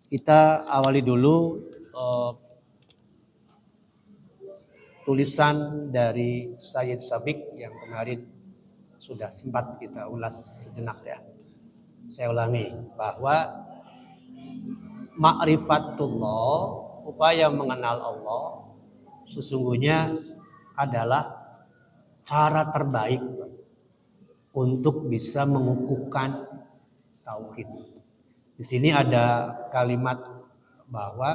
Kita awali dulu tulisan dari Sayyid Sabiq yang kemarin sudah sempat kita ulas sejenak ya. Saya ulangi bahwa ma'rifatullah, upaya mengenal Allah, sesungguhnya adalah cara terbaik untuk bisa mengukuhkan tauhid. Di sini ada kalimat bahwa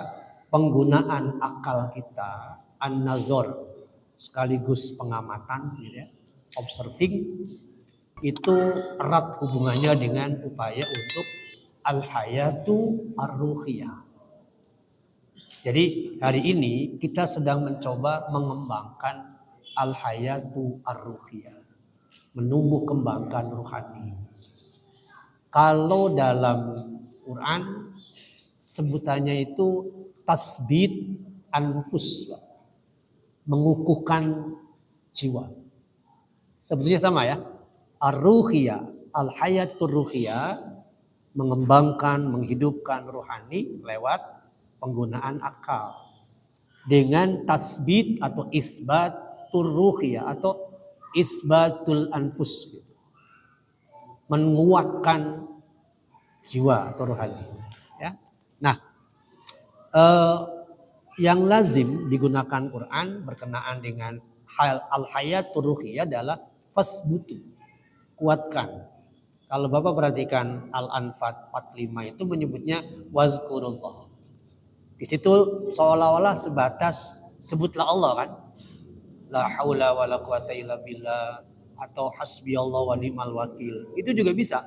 penggunaan akal kita, an-nazar, sekaligus pengamatan, gitu ya, observing, itu erat hubungannya dengan upaya untuk al-hayatu ar-ruhiyah. Jadi hari ini kita sedang mencoba mengembangkan al-hayatu ar-ruhiyah, menumbuh kembangkan ruhani. Kalau dalam Quran sebutannya itu tasbit anfus, mengukuhkan jiwa. Sebetulnya sama ya. Ar-ruhiyah, al-hayatur ruhiyah, mengembangkan, menghidupkan rohani lewat penggunaan akal. Dengan tasbit atau isbatul ruhiyah atau isbatul anfus, gitu. Menguatkan jiwa atau rohani. Ya. Nah, yang lazim digunakan Quran berkenaan dengan al-hayatur ruhiyah adalah fasbutu, kuatkan. Kalau Bapak perhatikan Al-Anfal 45 itu menyebutnya wazkurullah. Di situ seolah-olah sebatas sebutlah Allah kan. La haula wala quwata illa billah atau hasbiyallahu wa ni'mal wakil. Itu juga bisa.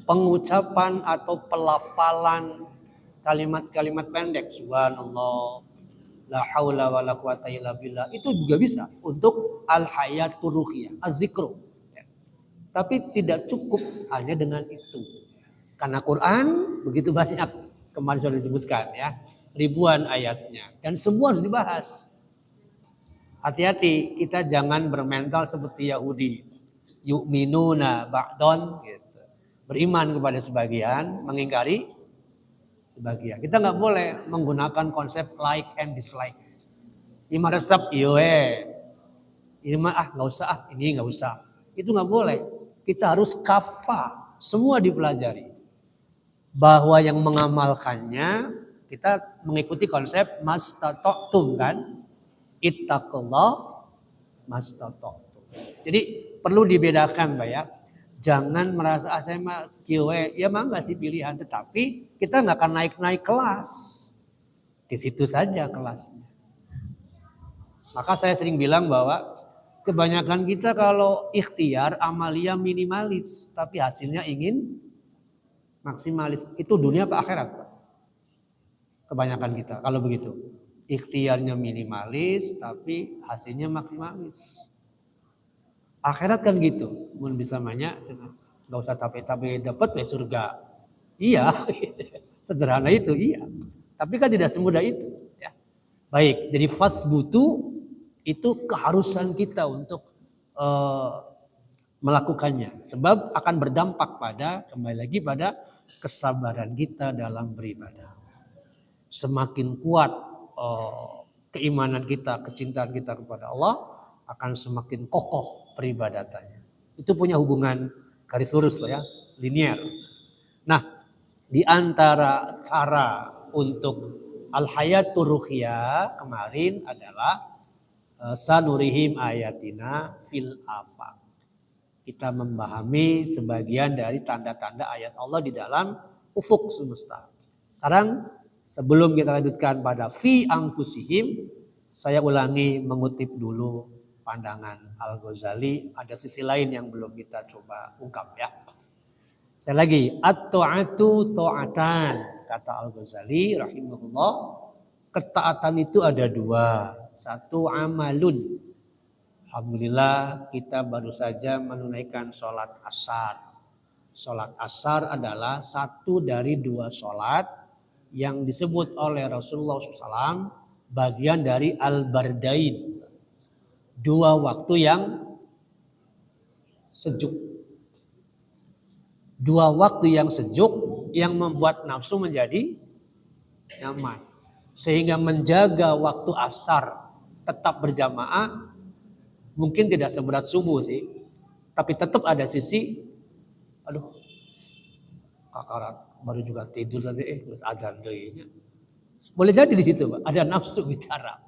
Pengucapan atau pelafalan kalimat-kalimat pendek, subhanallah, la haula wala quwata illa billah, itu juga bisa untuk al-hayatur ruhiyah, az-zikru. Tapi tidak cukup hanya dengan itu. Karena Quran begitu banyak, kemarin sudah disebutkan ya, ribuan ayatnya, dan semua harus dibahas. Hati-hati, kita jangan bermental seperti Yahudi, yu'minuna ba'don, gitu. Beriman kepada sebagian, mengingkari sebagian. Kita nggak boleh menggunakan konsep like and dislike. Ini mah resep, ini mah nggak usah, ini nggak usah. Itu nggak boleh. Kita harus kafa, semua dipelajari. Bahwa yang mengamalkannya, kita mengikuti konsep mastata'tum kan. Ittaqullah mastata'tum. Jadi perlu dibedakan Pak ya. Jangan merasa saya mah kiwe, ya mah nggak sih pilihan. Tetapi kita nggak akan naik-naik kelas. Di situ saja kelasnya. Maka saya sering bilang bahwa kebanyakan kita kalau ikhtiar amalia minimalis, tapi hasilnya ingin maksimalis. Itu dunia apa akhirat Pak? Kebanyakan kita kalau begitu. Ikhtiarnya minimalis, tapi hasilnya maksimalis. Akhirat kan gitu. Mun bisa banyak, nggak usah capek-capek dapat ya surga. Iya, sederhana itu iya. Tapi kan tidak semudah itu. Ya. Baik, jadi fasbutu itu keharusan kita untuk melakukannya. Sebab akan berdampak pada, kembali lagi pada kesabaran kita dalam beribadah. Semakin kuat keimanan kita, kecintaan kita kepada Allah, akan semakin kokoh peribadatannya. Itu punya hubungan garis lurus ya, linier. Nah, di antara cara untuk al-hayatur ruhiyah kemarin adalah sanurihim ayatina fil afaq. Kita memahami sebagian dari tanda-tanda ayat Allah di dalam ufuk semesta. Sekarang sebelum kita lanjutkan pada fi anfusihim, saya ulangi mengutip dulu pandangan Al-Ghazali. Ada sisi lain yang belum kita coba ungkap ya. Saya lagi, at-ta'atu ta'atan, kata Al-Ghazali rahimahullah. Ketaatan itu ada dua. Satu amalun. Alhamdulillah kita baru saja menunaikan sholat asar. Sholat asar adalah satu dari dua sholat yang disebut oleh Rasulullah SAW bagian dari al-bardain. Dua waktu yang sejuk. Dua waktu yang sejuk yang membuat nafsu menjadi nyaman. Sehingga menjaga waktu asar tetap berjamaah mungkin tidak seberat subuh sih. Tapi tetap ada sisi, aduh kakarat baru juga tidur tadi terus adzan deui. Boleh jadi di situ Pak, ada nafsu bicara.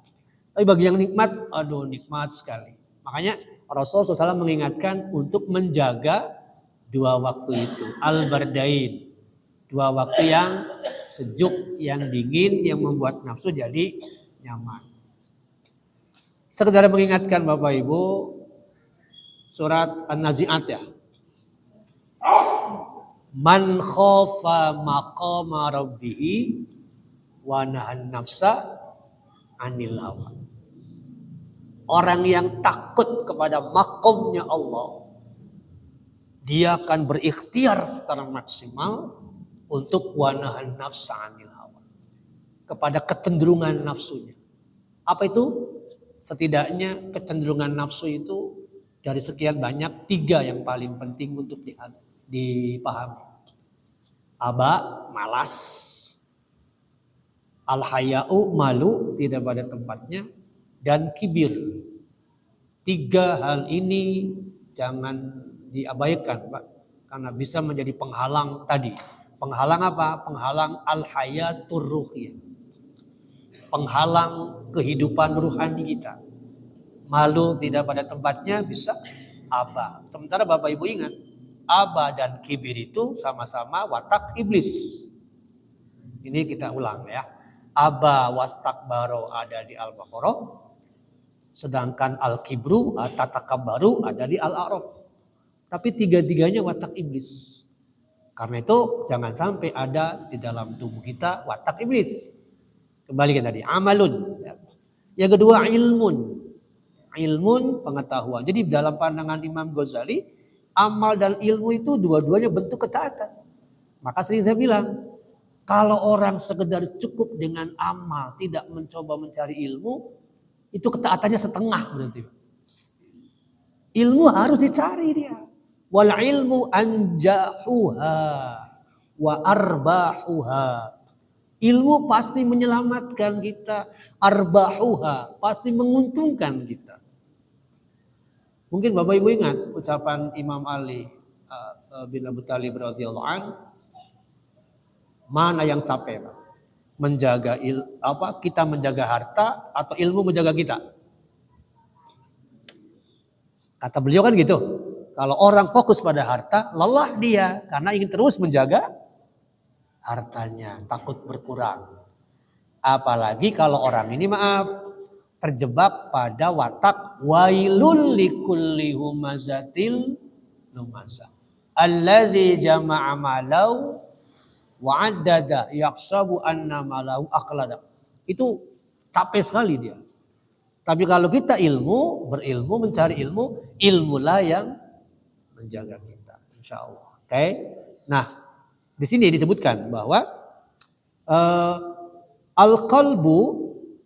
Tapi bagi yang nikmat, aduh nikmat sekali. Makanya Rasulullah SAW mengingatkan untuk menjaga dua waktu itu. Al-bardain. Dua waktu yang sejuk, yang dingin, yang membuat nafsu jadi nyaman. Sekedar mengingatkan Bapak Ibu, surat An-Nazi'at ya. Man khofa maqama rabbihi wa nahan nafsa anil hawa. Orang yang takut kepada makomnya Allah, dia akan berikhtiar secara maksimal untuk wanahan nafsa anil hawa, kepada kecenderungan nafsunya. Apa itu? Setidaknya kecenderungan nafsu itu dari sekian banyak 3 yang paling penting untuk dipahami. Aba, malas. Al-haya'u, malu, tidak pada tempatnya. Dan kibir. 3 hal ini jangan diabaikan Pak, karena bisa menjadi penghalang tadi. Penghalang apa? Penghalang al-hayatur ruhiyah. Penghalang kehidupan ruhani kita. Malu tidak pada tempatnya bisa aba. Sementara Bapak Ibu ingat, aba dan kibir itu sama-sama watak iblis. Ini kita ulang ya. Aba wastakbaro ada di Al-Baqarah, sedangkan al-kibru tatakabbaru ada di Al-A'raf. Tapi 3-tiganya watak iblis. Karena itu jangan sampai ada di dalam tubuh kita watak iblis. Kembalikan tadi, amalun. Yang kedua ilmun. Ilmun, pengetahuan. Jadi dalam pandangan Imam Ghazali, amal dan ilmu itu dua-duanya bentuk ketaatan. Maka sering saya bilang, kalau orang sekedar cukup dengan amal, tidak mencoba mencari ilmu, itu ketaatannya setengah berarti. Ilmu harus dicari dia. Wal ilmu anjahuha wa arbahuha. Ilmu pasti menyelamatkan kita, arbahuha pasti menguntungkan kita. Mungkin Bapak Ibu ingat ucapan Imam Ali bin Abi Thalib radhiyallahu an, mana yang capek Pak? Menjaga kita menjaga harta atau ilmu menjaga kita? Kata beliau kan gitu. Kalau orang fokus pada harta, lelah dia karena ingin terus menjaga hartanya, takut berkurang. Apalagi kalau orang ini terjebak pada watak wailul likulli humazatil lumazah. Alladzi jama'a malau wa'addada yahsabu anna malahu aqlada. Itu capek sekali dia. Tapi kalau kita berilmu, mencari ilmu, ilmulah yang menjaga kita, insya Allah. Oke. Nah, di sini disebutkan bahwa al-qalbu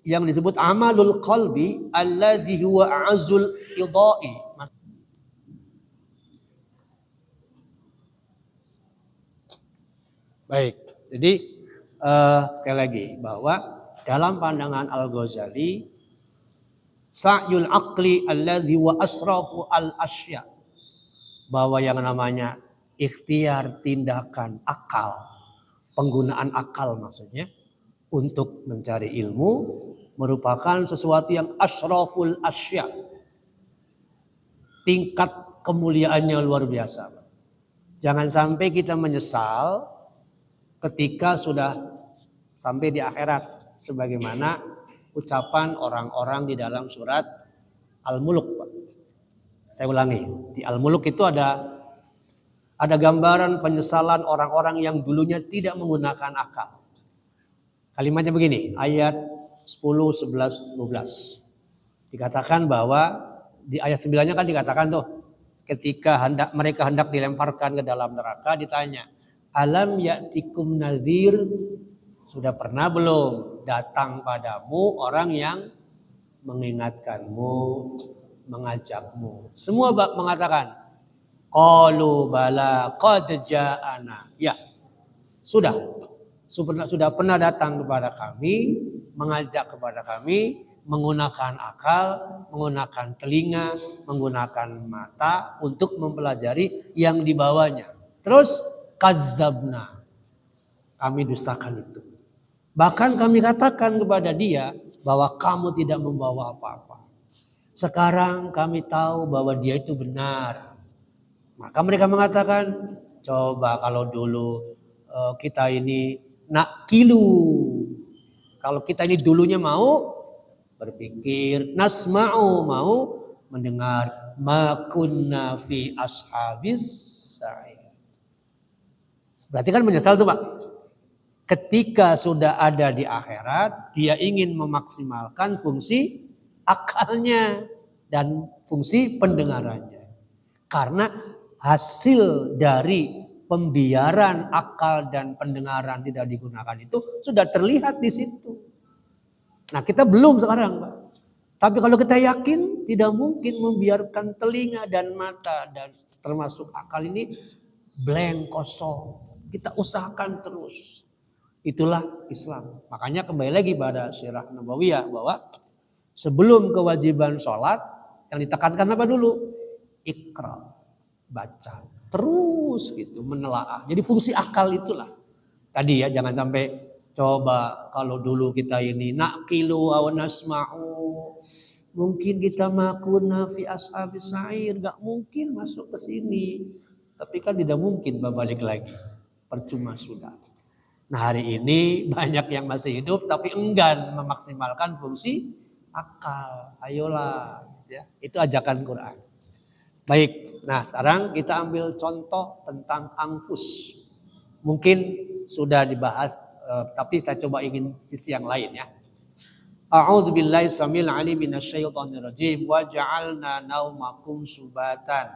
yang disebut amalul qalbi alladhi huwa azul idai. Baik. Jadi sekali lagi bahwa dalam pandangan Al-Ghazali, sa'yul aqli alladhi wa asrafu al-asya, bahwa yang namanya ikhtiar, tindakan, akal, penggunaan akal maksudnya untuk mencari ilmu merupakan sesuatu yang asraful asya, tingkat kemuliaannya luar biasa. Jangan sampai kita menyesal ketika sudah sampai di akhirat, sebagaimana ucapan orang-orang di dalam surat Al-Mulk. Saya ulangi, di Al-Mulk itu ada gambaran penyesalan orang-orang yang dulunya tidak menggunakan akal. Kalimatnya begini, ayat 10, 11, 12. Dikatakan bahwa di ayat 9-nya kan dikatakan tuh, ketika mereka hendak dilemparkan ke dalam neraka, ditanya, alam ya'tikum nazir, sudah pernah belum datang padamu orang yang mengingatkanmu, mengajakmu? Semua mengatakan, qalu bala qad ja'ana. Ya, sudah pernah datang kepada kami, mengajak kepada kami, menggunakan akal, menggunakan telinga, menggunakan mata untuk mempelajari yang dibawanya. Terus kazzabna, kami dustakan itu. Bahkan kami katakan kepada dia bahwa kamu tidak membawa apa-apa. Sekarang kami tahu bahwa dia itu benar. Maka mereka mengatakan, coba kalau dulu kita ini nakilu. Kalau kita ini dulunya mau berpikir, nasma'u, mau mendengar, ma kunna fi ashabis sa'ir. Berarti kan menyesal tuh Pak. Ketika sudah ada di akhirat, dia ingin memaksimalkan fungsi akalnya dan fungsi pendengarannya. Karena hasil dari pembiaran akal dan pendengaran tidak digunakan itu sudah terlihat di situ. Nah, kita belum sekarang, Pak. Tapi kalau kita yakin tidak mungkin membiarkan telinga dan mata dan termasuk akal ini blank, kosong. Kita usahakan terus. Itulah Islam. Makanya kembali lagi pada Sirah Nabawiyah bahwa sebelum kewajiban sholat yang ditekankan apa dulu? Iqra, baca. Terus gitu menelaah. Jadi fungsi akal itulah. Tadi ya jangan sampai coba kalau dulu kita ini naqilu aw nasma'u. Mungkin kita makuna fi ashabis sa'ir, enggak mungkin masuk ke sini. Tapi kan tidak mungkin balik lagi. Percuma sudah. Nah hari ini banyak yang masih hidup tapi enggan memaksimalkan fungsi akal. Ayolah, ya. Itu ajakan Quran. Baik, nah sekarang kita ambil contoh tentang anfus. Mungkin sudah dibahas, tapi saya coba ingin sisi yang lain ya. A'udzubillahi samil alim minasyaitonir rajim wa ja'alna naumakum subatan.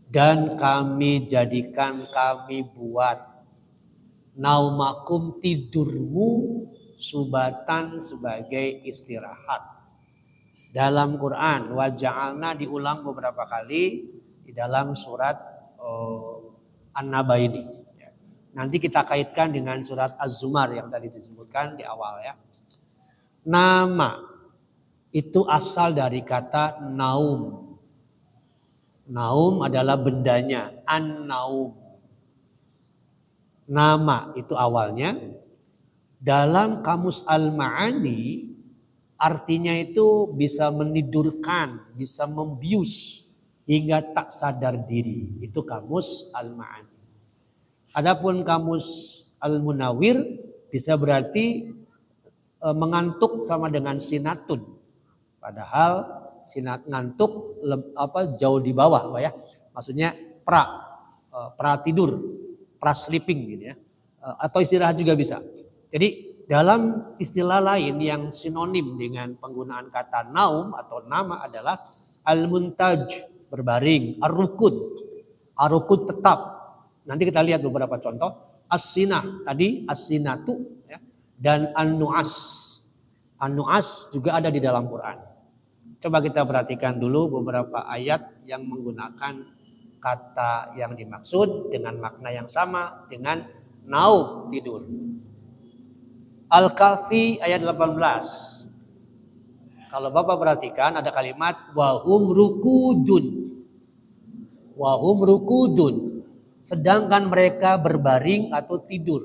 Dan kami jadikan, kami buat naumakum tidurmu subatan sebagai istirahat. Dalam Quran wa ja'alna diulang beberapa kali di dalam surat An-Naba ini. Nanti kita kaitkan dengan surat Az-Zumar yang tadi disebutkan di awal ya. Nama itu asal dari kata naum. Naum adalah bendanya, an-naum. Nama itu awalnya. Dalam kamus Al-Ma'ani artinya itu bisa menidurkan, bisa membius hingga tak sadar diri. Itu kamus Al-Ma'ani. Adapun kamus Al-Munawwir bisa berarti mengantuk sama dengan sinatun. Padahal sinat ngantuk jauh di bawah, Pak ya. Maksudnya pra tidur, pra sleeping gitu ya. Atau istirahat juga bisa. Jadi dalam istilah lain yang sinonim dengan penggunaan kata naum atau nama adalah al-muntaj, berbaring, ar-rukud. Ar-rukud tetap. Nanti kita lihat beberapa contoh. As-sinah tadi, as-sinatu ya. Dan an-nu'as. An-nu'as juga ada di dalam Quran. Coba kita perhatikan dulu beberapa ayat yang menggunakan kata yang dimaksud dengan makna yang sama dengan naum, tidur. Al-Kahfi ayat 18. Kalau Bapak perhatikan ada kalimat wahum rukudun. Wahum rukudun. Sedangkan mereka berbaring atau tidur.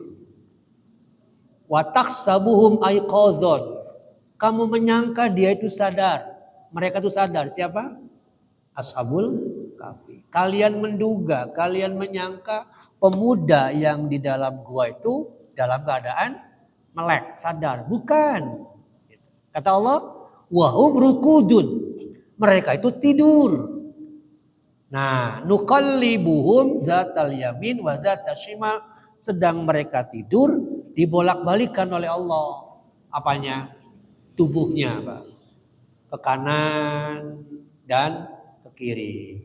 Wa tahsabuhum aiqazon. Kamu menyangka dia itu sadar. Mereka itu sadar. Siapa? Ashabul Kahfi. Kalian menduga, kalian menyangka pemuda yang di dalam gua itu dalam keadaan melek, sadar. Bukan. Kata Allah, wahum rukudun. Mereka itu tidur. Nah, nuqallibuhum zatal yamin wa zatal shimal. Sedang mereka tidur, dibolak-balikan oleh Allah. Apanya? Tubuhnya, Pak. Ke kanan dan ke kiri.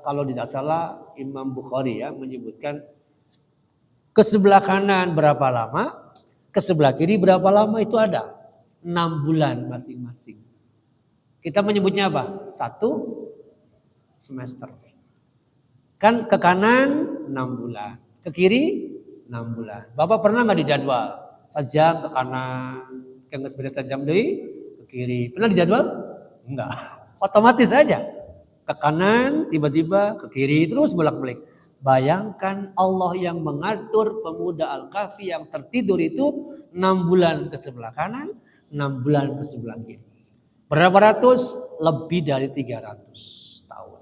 Kalau tidak salah Imam Bukhari ya menyebutkan ke sebelah kanan berapa lama, ke sebelah kiri berapa lama itu ada. 6 bulan masing-masing. Kita menyebutnya apa? 1 semester. Kan ke kanan 6 bulan. Ke kiri 6 bulan. Bapak pernah nggak dijadwal? Sejam ke kanan, ke sepeda sejam deui ke kiri. Pernah dijadwal? Enggak. Otomatis saja. Ke kanan, tiba-tiba ke kiri, terus bolak-balik. Bayangkan Allah yang mengatur pemuda Al-Kahfi yang tertidur itu 6 bulan ke sebelah kanan, 6 bulan ke sebelah kiri. Berapa ratus? Lebih dari 300 tahun.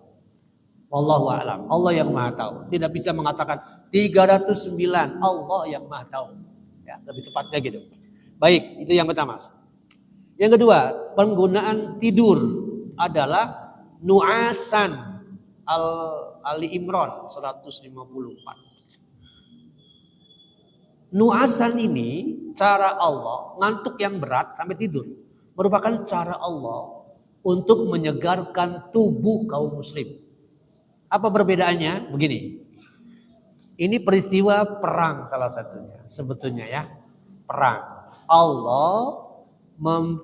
Wallahu a'lam. Allah yang Maha tahu. Tidak bisa mengatakan 309. Allah yang Maha tahu. Ya, lebih tepatnya gitu. Baik, itu yang pertama. Yang kedua, penggunaan tidur adalah nu'asan. Ali Imran 154. Nu'asan ini cara Allah ngantuk yang berat sampai tidur. Merupakan cara Allah untuk menyegarkan tubuh kaum muslim. Apa perbedaannya? Begini. Ini peristiwa perang salah satunya. Sebetulnya ya. Perang. Allah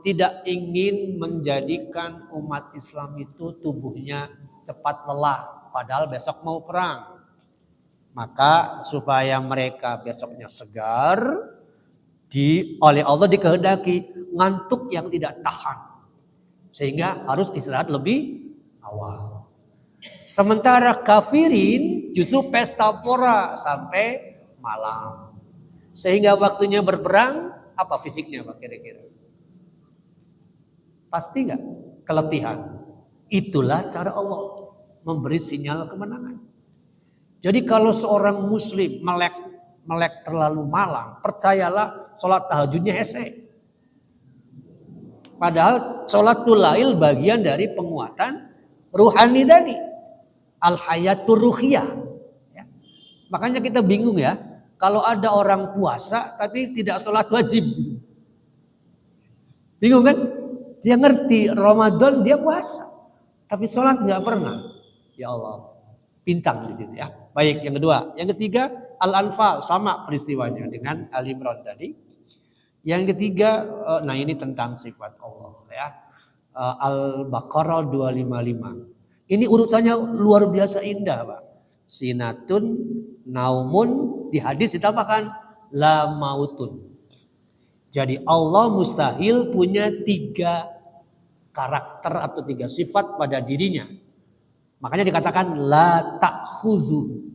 tidak ingin menjadikan umat Islam itu tubuhnya cepat lelah. Padahal besok mau perang. Maka supaya mereka besoknya segar. Oleh Allah dikehendaki ngantuk yang tidak tahan. Sehingga harus istirahat lebih awal. Sementara kafirin justru pesta pora sampai malam. Sehingga waktunya berperang, apa fisiknya Pak kira-kira? Pasti nggak? Keletihan. Itulah cara Allah memberi sinyal kemenangan. Jadi kalau seorang muslim melek terlalu malam, percayalah sholat tahajudnya hese. Padahal sholatul lail bagian dari penguatan ruhani tadi. Al-hayatur ruhiyah. Ya. Makanya kita bingung ya. Kalau ada orang puasa tapi tidak sholat wajib. Bingung kan? Dia ngerti Ramadan dia puasa. Tapi sholat gak pernah. Ya Allah. Pincang di situ ya. Baik yang kedua. Yang ketiga Al-Anfal. Sama peristiwanya dengan Ali Imran tadi. Yang ketiga, nah ini tentang sifat Allah ya. Al-Baqarah 255. Ini urutannya luar biasa indah, Pak. Sinatun, naumun, di hadis ditambahkan la mautun. Jadi Allah mustahil punya 3 karakter atau 3 sifat pada dirinya. Makanya dikatakan la ta'khuzuhu.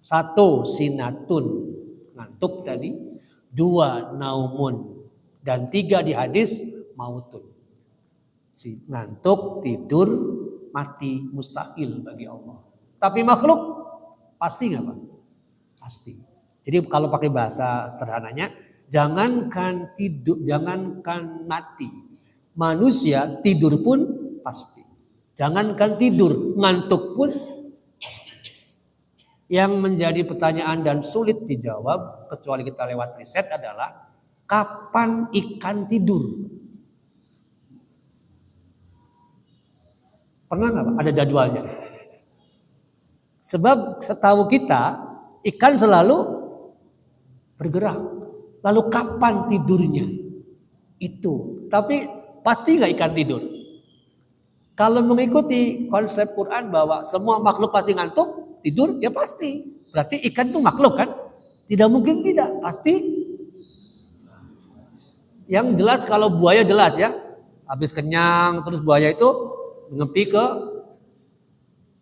1 sinatun, ngantuk tadi. 2 naumun. Dan 3 di hadis mautun. Ngantuk, tidur, mati mustahil bagi Allah. Tapi makhluk pasti nggak Pak? Pasti. Jadi kalau pakai bahasa sederhananya, jangankan tidur, jangankan mati, manusia tidur pun pasti. Jangankan tidur, ngantuk pun pasti. Yang menjadi pertanyaan dan sulit dijawab kecuali kita lewat riset adalah kapan ikan tidur? Pernah nggak Pak? Ada jadwalnya. Sebab setahu kita ikan selalu bergerak. Lalu kapan tidurnya? Itu. Tapi pasti nggak ikan tidur? Kalau mengikuti konsep Quran bahwa semua makhluk pasti ngantuk, tidur, ya pasti. Berarti ikan itu makhluk kan? Tidak mungkin tidak. Pasti. Yang jelas kalau buaya jelas ya. Habis kenyang terus buaya itu ngepi ke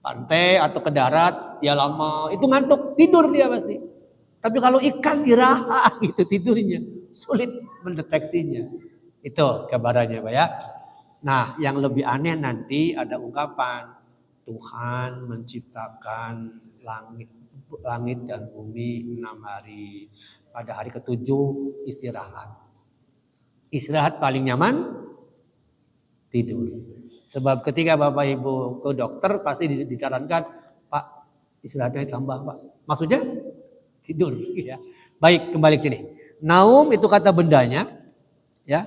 pantai atau ke darat, dia lama, itu ngantuk, tidur dia pasti. Tapi kalau ikan iraha itu tidurnya, sulit mendeteksinya. Itu kabarannya Pak ya. Nah yang lebih aneh nanti ada ungkapan Tuhan menciptakan langit dan bumi 6 hari. Pada hari ke-7 istirahat. Istirahat paling nyaman tidur. Sebab ketika Bapak Ibu ke dokter pasti disarankan, Pak istirahatnya tambah Pak. Maksudnya tidur. Ya. Baik kembali ke sini. Naum itu kata bendanya, ya,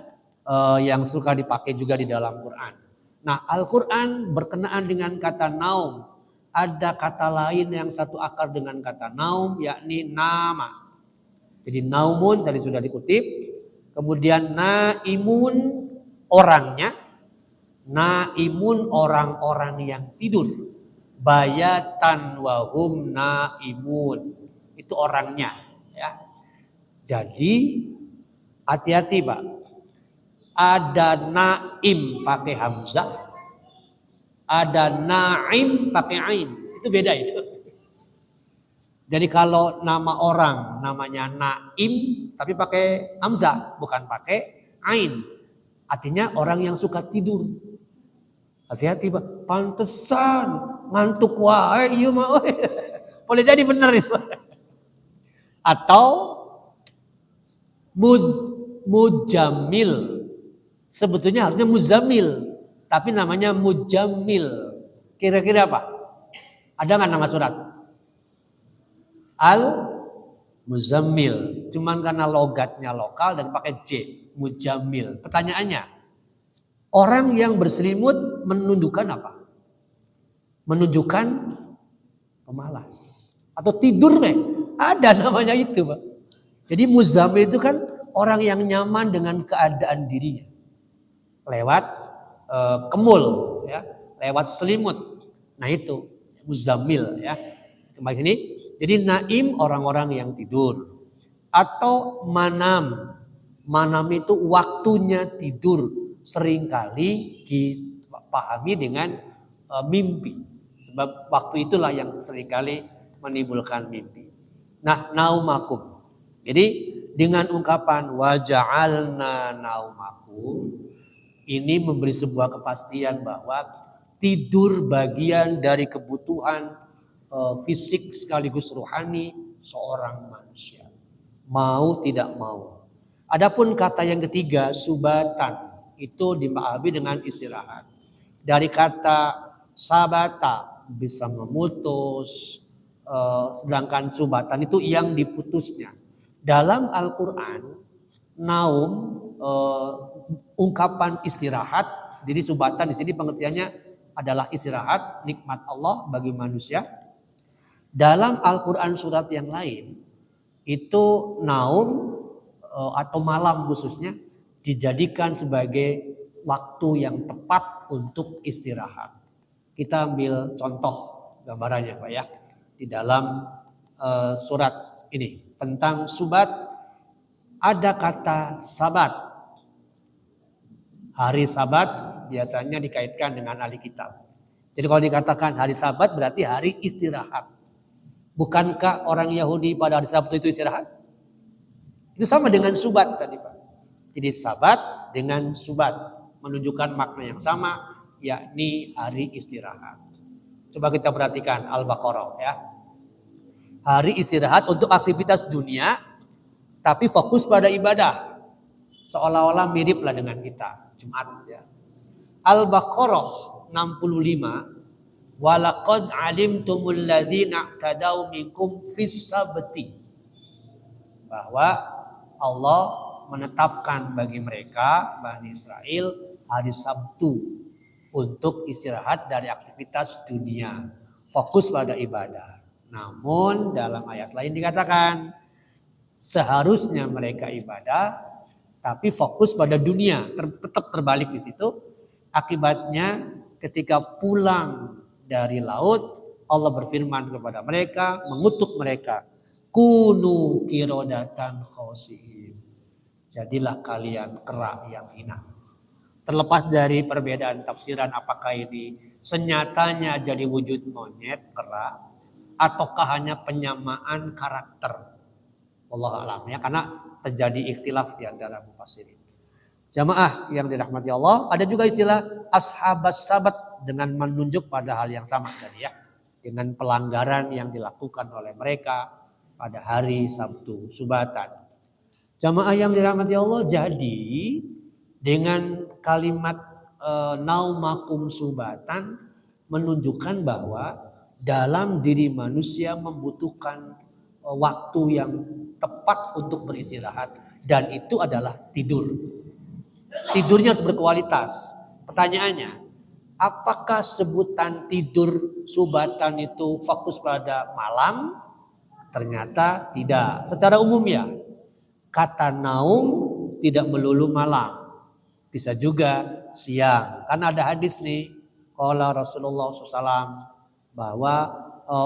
yang suka dipakai juga di dalam Quran. Nah Al-Quran berkenaan dengan kata naum. Ada kata lain yang satu akar dengan kata naum, yakni nama. Jadi naumun tadi sudah dikutip. Kemudian naimun orangnya. Naimun orang-orang yang tidur. bayatan wahum naimun. Itu orangnya ya. Jadi hati-hati Pak. Ada naim pakai hamzah, ada naim pakai ain. Itu beda itu. Jadi kalau nama orang namanya naim tapi pakai hamzah bukan pakai ain. Artinya orang yang suka tidur. Hati-hati Pak. Pantesan ngantuk wae ieu mah. Boleh jadi benar itu. Atau mujamil. Sebetulnya harusnya muzamil, tapi namanya mujamil. Kira-kira apa? Ada nggak nama surat? Al-Muzammil. Cuman karena logatnya lokal dan pakai J. Mujamil. Pertanyaannya, orang yang berselimut menunjukkan apa? Menunjukkan pemalas. Atau tidur ada namanya itu Pak. Jadi Muzammil itu kan orang yang nyaman dengan keadaan dirinya. Lewat kemul ya, lewat selimut. Nah itu Muzammil ya. Kembali sini. Jadi naim orang-orang yang tidur. Atau manam. Manam itu waktunya tidur. Seringkali dipahami dengan mimpi. Sebab waktu itulah yang seringkali menimbulkan mimpi. Nah, naumakum. Jadi dengan ungkapan waja'alna naumakum, ini memberi sebuah kepastian bahwa tidur bagian dari kebutuhan fisik sekaligus rohani seorang manusia. Mau tidak mau. Adapun kata yang ketiga, subatan, itu dipahami dengan istirahat. Dari kata sabata bisa memutus, sedangkan subatan itu yang diputusnya. Dalam Al-Quran, naum ungkapan istirahat, jadi subatan di sini pengertiannya adalah istirahat, nikmat Allah bagi manusia. Dalam Al-Quran surat yang lain, itu naum atau malam khususnya dijadikan sebagai waktu yang tepat untuk istirahat. Kita ambil contoh gambarannya Pak ya. Di dalam surat ini tentang subat ada kata sabat. Hari sabat biasanya dikaitkan dengan ahli kitab. Jadi kalau dikatakan hari sabat berarti hari istirahat. Bukankah orang Yahudi pada hari Sabtu itu istirahat? Itu sama dengan subat tadi Pak. Jadi sabat dengan subat menunjukkan makna yang sama, yakni hari istirahat. Coba kita perhatikan Al-Baqarah ya. Hari istirahat untuk aktivitas dunia, tapi fokus pada ibadah. Seolah-olah miriplah dengan kita, Jumat ya. Al-Baqarah 65. Walaqad alimtumul ladzina i'tadaw minkum fis sabti. Bahwa Allah menetapkan bagi mereka Bani Israel hari Sabtu untuk istirahat dari aktivitas dunia, fokus pada ibadah. Namun dalam ayat lain dikatakan seharusnya mereka ibadah tapi fokus pada dunia, tetap terbalik di situ. Akibatnya ketika pulang dari laut, Allah berfirman kepada mereka, mengutuk mereka, kunu kirodatan khosiin. Jadilah kalian kera yang hina. Terlepas dari perbedaan tafsiran apakah ini senyatanya jadi wujud monyet kera ataukah hanya penyamaan karakter. Wallahu a'lam ya, karena terjadi ikhtilaf di antara mufassirin. Jamaah yang dirahmati Allah, ada juga istilah ashabas sabat dengan menunjuk pada hal yang sama tadi ya. Dengan pelanggaran yang dilakukan oleh mereka pada hari Sabtu, subatan. Jamaah yang dirahmati Allah, jadi dengan kalimat naumakum subatan menunjukkan bahwa dalam diri manusia membutuhkan waktu yang tepat untuk beristirahat, dan itu adalah tidur. Tidurnya harus berkualitas. Pertanyaannya, apakah sebutan tidur subatan itu fokus pada malam? Ternyata tidak. Secara umum ya, kata naum tidak melulu malam. Bisa juga siang. Karena ada hadis nih, qala Rasulullah SAW, bahwa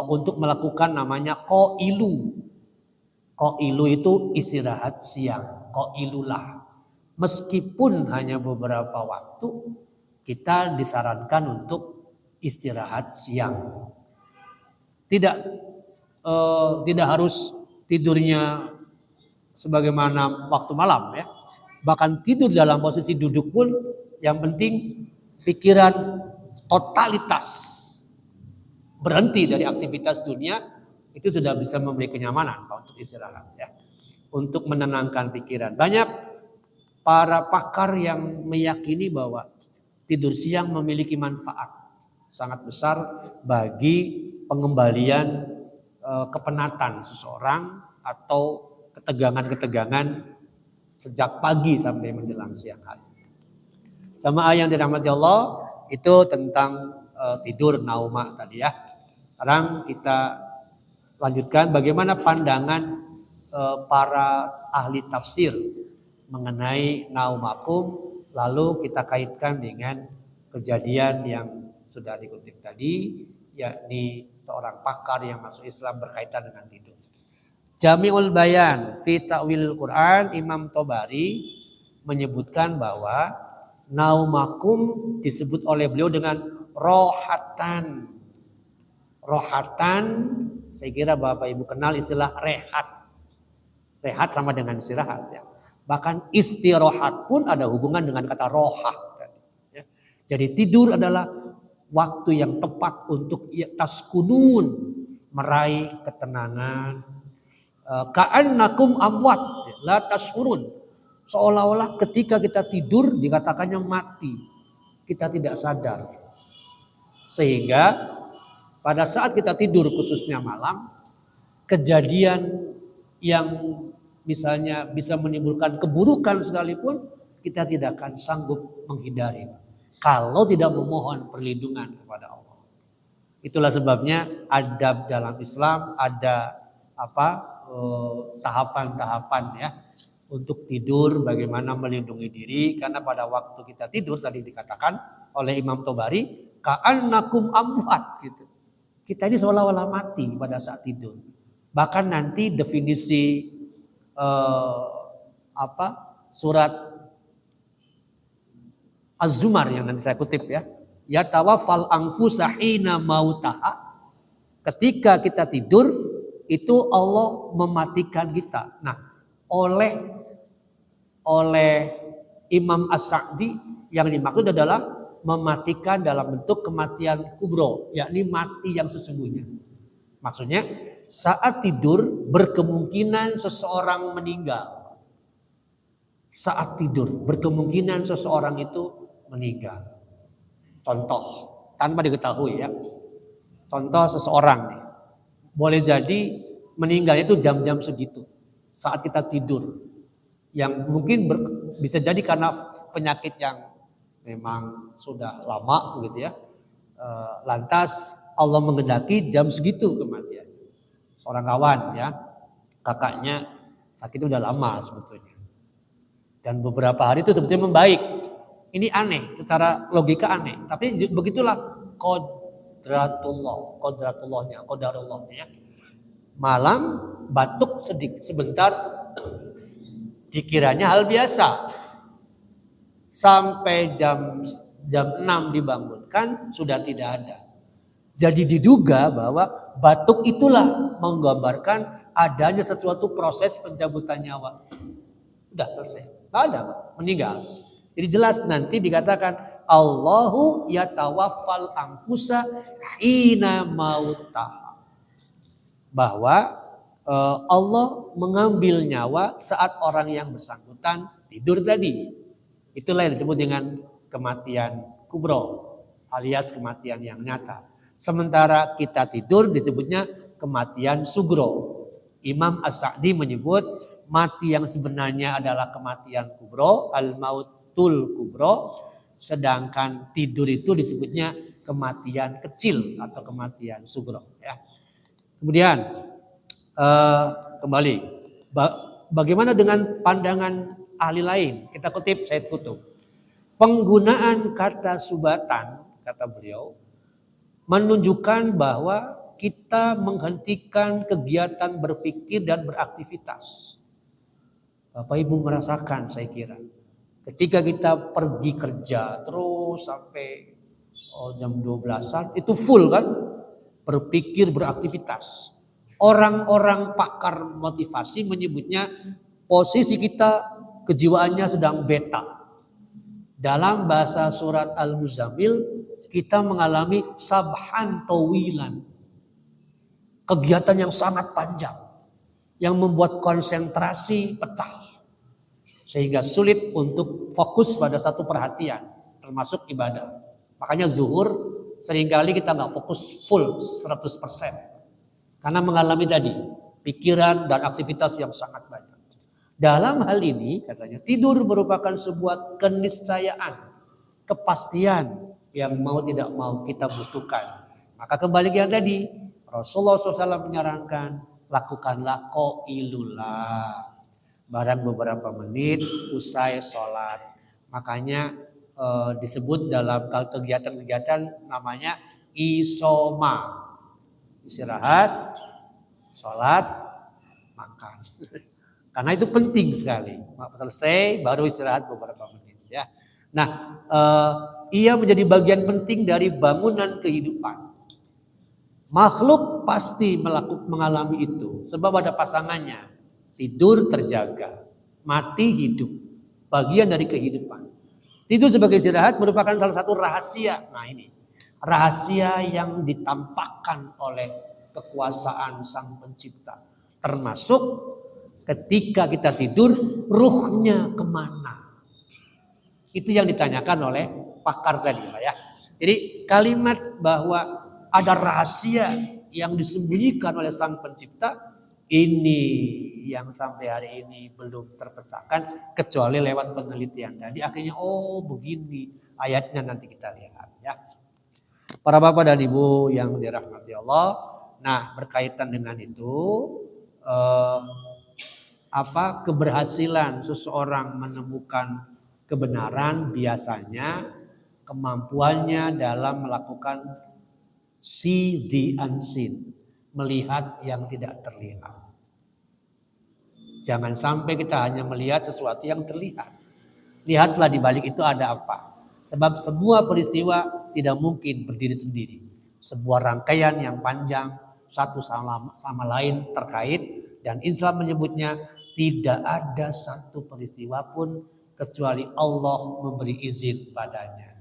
untuk melakukan namanya qailu. Qailu itu istirahat siang, qailulah. Meskipun hanya beberapa waktu, kita disarankan untuk istirahat siang. Tidak harus tidurnya sebagaimana waktu malam ya. Bahkan tidur dalam posisi duduk pun yang penting pikiran totalitas berhenti dari aktivitas dunia, itu sudah bisa memberi kenyamanan untuk istirahat ya. Untuk menenangkan pikiran. Banyak para pakar yang meyakini bahwa tidur siang memiliki manfaat sangat besar bagi pengembalian kepenatan seseorang atau ketegangan-ketegangan sejak pagi sampai menjelang siang hari. Jamaah yang dirahmati Allah, itu tentang tidur naumah tadi ya. Sekarang kita lanjutkan bagaimana pandangan para ahli tafsir mengenai naumakum, lalu kita kaitkan dengan kejadian yang sudah dikutip tadi, yakni seorang pakar yang masuk Islam berkaitan dengan tidur. Jami'ul Bayan fi Ta'wil Quran, Imam Tobari menyebutkan bahwa naumakum disebut oleh beliau dengan rohatan. Rohatan, saya kira Bapak Ibu kenal istilah rehat. Rehat sama dengan istirahat ya. Bahkan istirahat pun ada hubungan dengan kata rohah. Ya. Jadi tidur adalah waktu yang tepat untuk taskunun, meraih ketenangan. Ka'annakum amwat, la tashurun. Seolah-olah ketika kita tidur dikatakannya mati. Kita tidak sadar. Sehingga pada saat kita tidur khususnya malam, kejadian yang misalnya bisa menimbulkan keburukan sekalipun, kita tidak akan sanggup menghindari. Kalau tidak memohon perlindungan kepada Allah. Itulah sebabnya adab dalam Islam ada tahapan-tahapan ya. Untuk tidur bagaimana melindungi diri. Karena pada waktu kita tidur tadi dikatakan oleh Imam Tobari, ka'annakum amwat gitu. Kita ini seolah-olah mati pada saat tidur. Bahkan nanti definisi surat Az-Zumar yang nanti saya kutip ya. Ya tawaffal anfusa hina mautaha. Ketika kita tidur itu Allah mematikan kita. Nah, oleh Imam As-Sa'di yang dimaksud adalah mematikan dalam bentuk kematian kubro, yakni mati yang sesungguhnya. Maksudnya saat tidur berkemungkinan seseorang meninggal. Saat tidur berkemungkinan seseorang itu meninggal. Contoh tanpa diketahui ya. Contoh seseorang nih, boleh jadi meninggal itu jam-jam segitu saat kita tidur. Yang mungkin bisa jadi karena penyakit yang memang sudah lama gitu ya. Lantas Allah menghendaki jam segitu kematian. Seorang kawan ya, kakaknya sakit udah lama sebetulnya. Dan beberapa hari itu sebetulnya membaik. Ini aneh, secara logika aneh. Tapi begitulah qadarullahnya ya. Malam batuk sedikit sebentar, dikiranya hal biasa. Sampai jam 6 dibangunkan sudah tidak ada. Jadi diduga bahwa batuk itulah menggambarkan adanya sesuatu proses pencabutan nyawa. Udah selesai. Tidak ada, meninggal. Jadi jelas nanti dikatakan Allahu yatawaffal anfusa hina mautah. Bahwa Allah mengambil nyawa saat orang yang bersangkutan tidur tadi. Itulah yang disebut dengan kematian kubro alias kematian yang nyata. Sementara kita tidur disebutnya kematian sugro. Imam As-Sa'di menyebut mati yang sebenarnya adalah kematian kubro, al-mautul kubro. Sedangkan tidur itu disebutnya kematian kecil atau kematian sugro. Ya. Kemudian kembali, bagaimana dengan pandangan ahli lain? Kita kutip Said Qutb. Penggunaan kata subatan, kata beliau, menunjukkan bahwa kita menghentikan kegiatan berpikir dan beraktivitas. Bapak Ibu merasakan, saya kira. Ketika kita pergi kerja terus sampai jam 12-an, itu full kan? Berpikir, beraktivitas. Orang-orang pakar motivasi menyebutnya posisi kita kejiwaannya sedang beta. Dalam bahasa surat Al-Muzammil, kita mengalami sabhan tawilan. Kegiatan yang sangat panjang. Yang membuat konsentrasi pecah. Sehingga sulit untuk fokus pada satu perhatian, termasuk ibadah. Makanya zuhur seringkali kita nggak fokus full 100%. Karena mengalami tadi pikiran dan aktivitas yang sangat banyak. Dalam hal ini katanya tidur merupakan sebuah keniscayaan, kepastian yang mau tidak mau kita butuhkan. Maka kembali ke yang tadi, Rasulullah SAW menyarankan lakukanlah qailullah. Barang beberapa menit usai sholat. Makanya disebut dalam kegiatan-kegiatan namanya isoma. Istirahat, sholat, makan. Karena itu penting sekali. Selesai baru istirahat beberapa menit. Ya. Nah, ia menjadi bagian penting dari bangunan kehidupan. Makhluk pasti mengalami itu. Sebab ada pasangannya. Tidur terjaga, mati hidup, bagian dari kehidupan. Tidur sebagai istirahat merupakan salah satu rahasia. Nah ini, rahasia yang ditampakkan oleh kekuasaan Sang Pencipta. Termasuk ketika kita tidur, ruhnya kemana? Itu yang ditanyakan oleh pakar tadi, Pak ya. Jadi kalimat bahwa ada rahasia yang disembunyikan oleh Sang Pencipta, ini yang sampai hari ini belum terpecahkan kecuali lewat penelitian tadi. Akhirnya begini ayatnya, nanti kita lihat ya. Para bapak dan ibu yang dirahmati Allah. Nah berkaitan dengan itu keberhasilan seseorang menemukan kebenaran biasanya kemampuannya dalam melakukan see the unseen, melihat yang tidak terlihat. Jangan sampai kita hanya melihat sesuatu yang terlihat. Lihatlah di balik itu ada apa. Sebab semua peristiwa tidak mungkin berdiri sendiri. Sebuah rangkaian yang panjang, satu sama lain terkait. Dan Islam menyebutnya tidak ada satu peristiwa pun kecuali Allah memberi izin padanya.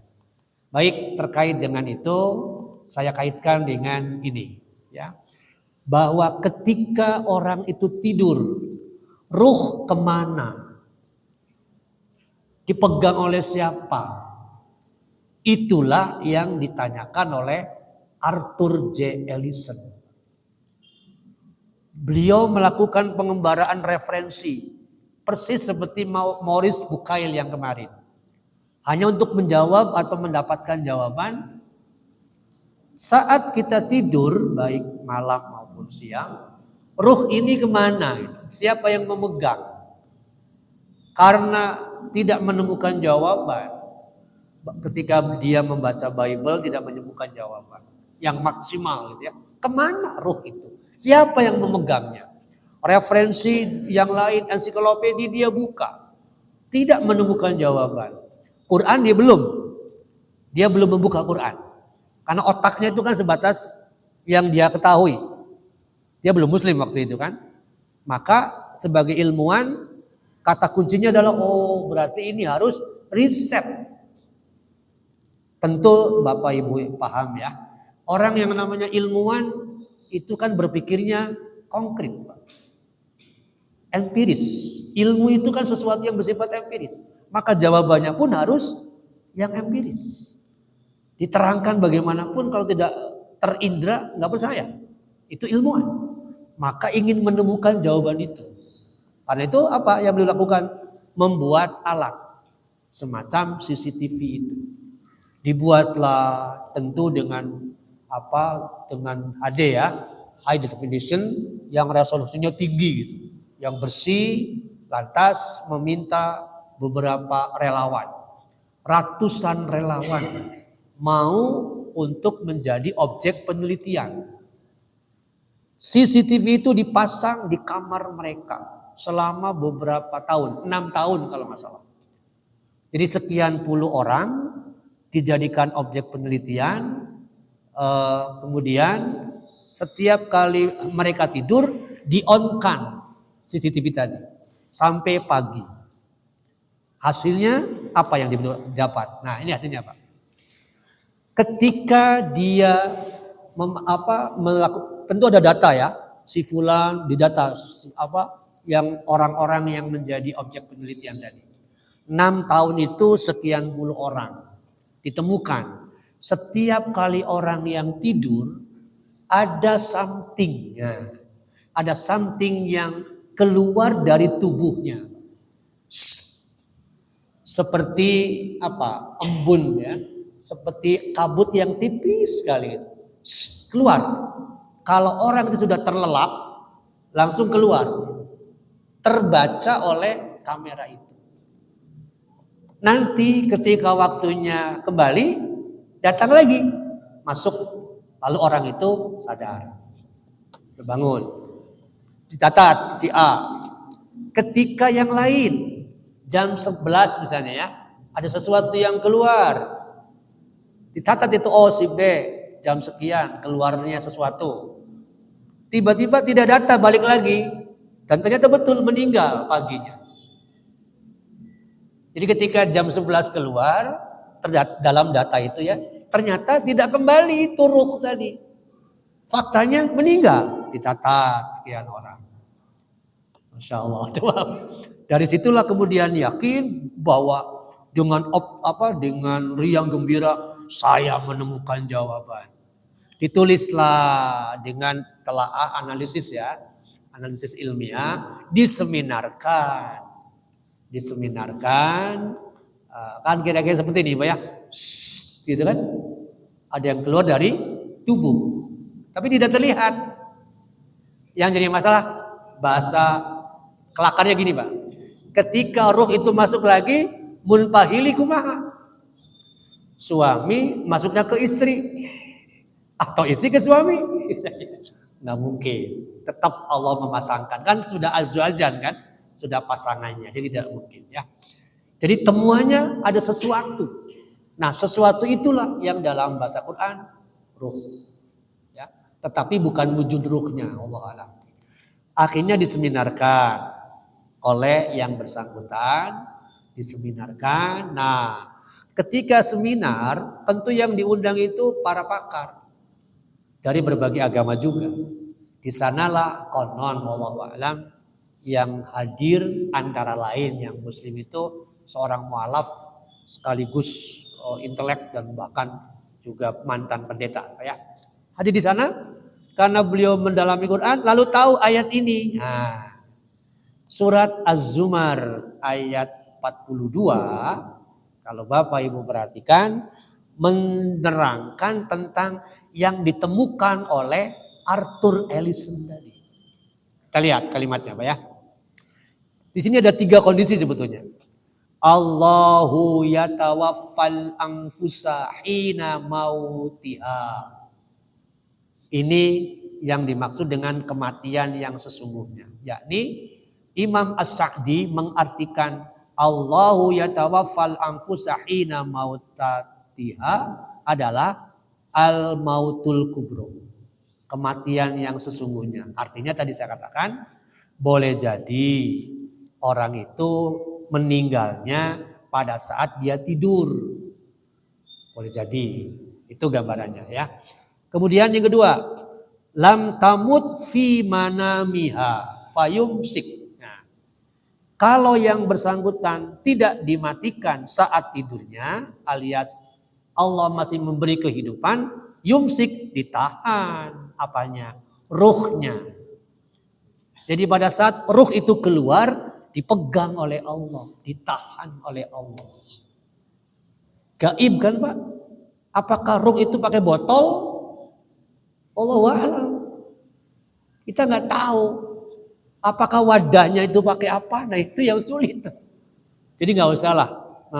Baik, terkait dengan itu saya kaitkan dengan ini. Ya, bahwa ketika orang itu tidur, ruh kemana? Dipegang oleh siapa? Itulah yang ditanyakan oleh Arthur J. Ellison. Beliau melakukan pengembaraan referensi persis seperti Maurice Bucaille yang kemarin. Hanya untuk menjawab atau mendapatkan jawaban saat kita tidur, baik malam maupun siang, ruh ini kemana? Siapa yang memegang? Karena tidak menemukan jawaban. Ketika dia membaca Bible tidak menemukan jawaban yang maksimal gitu ya. Kemana ruh itu? Siapa yang memegangnya? Referensi yang lain, ensiklopedia dia buka. Tidak menemukan jawaban. Quran dia belum membuka Quran. Karena otaknya itu kan sebatas yang dia ketahui. Dia belum muslim waktu itu kan. Maka sebagai ilmuwan kata kuncinya adalah berarti ini harus riset. Tentu Bapak Ibu paham ya. Orang yang namanya ilmuwan itu kan berpikirnya konkret. Empiris. Ilmu itu kan sesuatu yang bersifat empiris. Maka jawabannya pun harus yang empiris. Diterangkan bagaimanapun kalau tidak terindra nggak percaya. Itu ilmuwan. Maka ingin menemukan jawaban itu. Karena itu apa yang beliau lakukan? Membuat alat semacam CCTV itu. Dibuatlah tentu dengan dengan HD ya, high definition yang resolusinya tinggi gitu. Yang bersih, lantas meminta beberapa relawan. Ratusan relawan mau untuk menjadi objek penelitian. CCTV itu dipasang di kamar mereka selama beberapa tahun, 6 tahun kalau nggak salah. Jadi sekian puluh orang dijadikan objek penelitian, kemudian setiap kali mereka tidur di-on-kan CCTV tadi sampai pagi. Hasilnya apa yang didapat? Nah, ini hasilnya Pak. Ketika dia tentu ada data ya, si fulan didata yang orang-orang yang menjadi objek penelitian tadi. 6 tahun itu sekian puluh orang ditemukan. Setiap kali orang yang tidur ada something, ya. Ada something yang keluar dari tubuhnya. Seperti embun ya. Seperti kabut yang tipis sekali itu. Keluar. Kalau orang itu sudah terlelap, langsung keluar. Terbaca oleh kamera itu. Nanti ketika waktunya kembali, datang lagi. Masuk. Lalu orang itu sadar. Terbangun. Dicatat si A. Ketika yang lain, jam 11 misalnya ya, ada sesuatu yang keluar. Dicatat itu, si B jam sekian keluarnya sesuatu. Tiba-tiba tidak data, balik lagi. Dan ternyata betul meninggal paginya. Jadi ketika jam 11 keluar, dalam data itu ya, ternyata tidak kembali itu ruh tadi. Faktanya meninggal, dicatat sekian orang. Masya Allah. Dari situlah kemudian yakin bahwa dengan riang gembira saya menemukan jawaban. Ditulislah dengan telaah analisis ya, analisis ilmiah, diseminarkan, kan kira-kira seperti ini Pak ya, gitu kan? Ada yang keluar dari tubuh, tapi tidak terlihat. Yang jadi masalah bahasa kelakarnya gini Pak, ketika ruh itu masuk lagi, munpahili kumaha. Suami masuknya ke istri atau istri ke suami, nggak mungkin. Tetap Allah memasangkan, kan sudah azwajan kan, sudah pasangannya, jadi tidak mungkin ya. Jadi temuannya ada sesuatu. Nah sesuatu itulah yang dalam bahasa Quran ruh, ya. Tetapi bukan wujud ruhnya, Allah alam. Akhirnya diseminarkan oleh yang bersangkutan, diseminarkan. Nah, ketika seminar, tentu yang diundang itu para pakar dari berbagai agama juga. Di sanalah konon wallahu a'lam yang hadir antara lain yang muslim itu seorang mualaf sekaligus intelek dan bahkan juga mantan pendeta ya. Hadir di sana karena beliau mendalami Quran lalu tahu ayat ini. Nah, surat Az-Zumar ayat 42, kalau Bapak Ibu perhatikan, menerangkan tentang yang ditemukan oleh Arthur Ellison tadi. Kita lihat kalimatnya Pak ya. Di sini ada 3 kondisi sebetulnya. Allahu yatawaffal anfusa hina mautiha. Ini yang dimaksud dengan kematian yang sesungguhnya, yakni Imam As-Sa'di mengartikan Allahu yatawaffal anfusa hina mautatiha adalah al-mautul kubro, kematian yang sesungguhnya. Artinya tadi saya katakan boleh jadi orang itu meninggalnya pada saat dia tidur. Boleh jadi. Itu gambarannya ya. Kemudian yang kedua, lam tamut fi manamiha fayumsik. Nah, kalau yang bersangkutan tidak dimatikan saat tidurnya, alias Allah masih memberi kehidupan, yumsik, ditahan apanya? Ruhnya. Jadi pada saat ruh itu keluar, dipegang oleh Allah, ditahan oleh Allah. Gaib kan Pak? Apakah ruh itu pakai botol? Allahu a'lam. Kita nggak tahu. Apakah wadahnya itu pakai apa? Nah itu yang sulit. Jadi nggak usah lah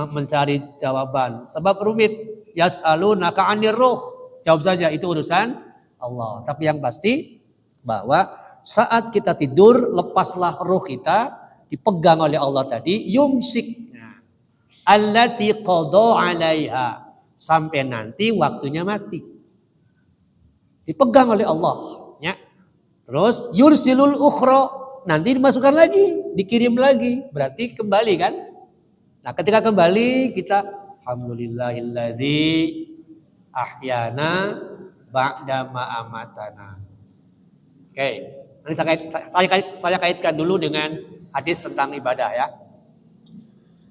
mencari jawaban. Sebab rumit. Yas'alunaka 'anir ruh. Jawab saja, itu urusan Allah. Tapi yang pasti bahwa saat kita tidur, lepaslah ruh kita dipegang oleh Allah tadi, yumsik. Allati qada 'alaiha, sampai nanti waktunya mati. Dipegang oleh Allah, ya. Terus yursilul ukhra, nanti dimasukkan lagi, dikirim lagi, berarti kembali kan? Nah, ketika kembali kita alhamdulillahilladzi ahyana ba'da ma amatana. Oke, nanti saya kaitkan dulu dengan hadis tentang ibadah ya.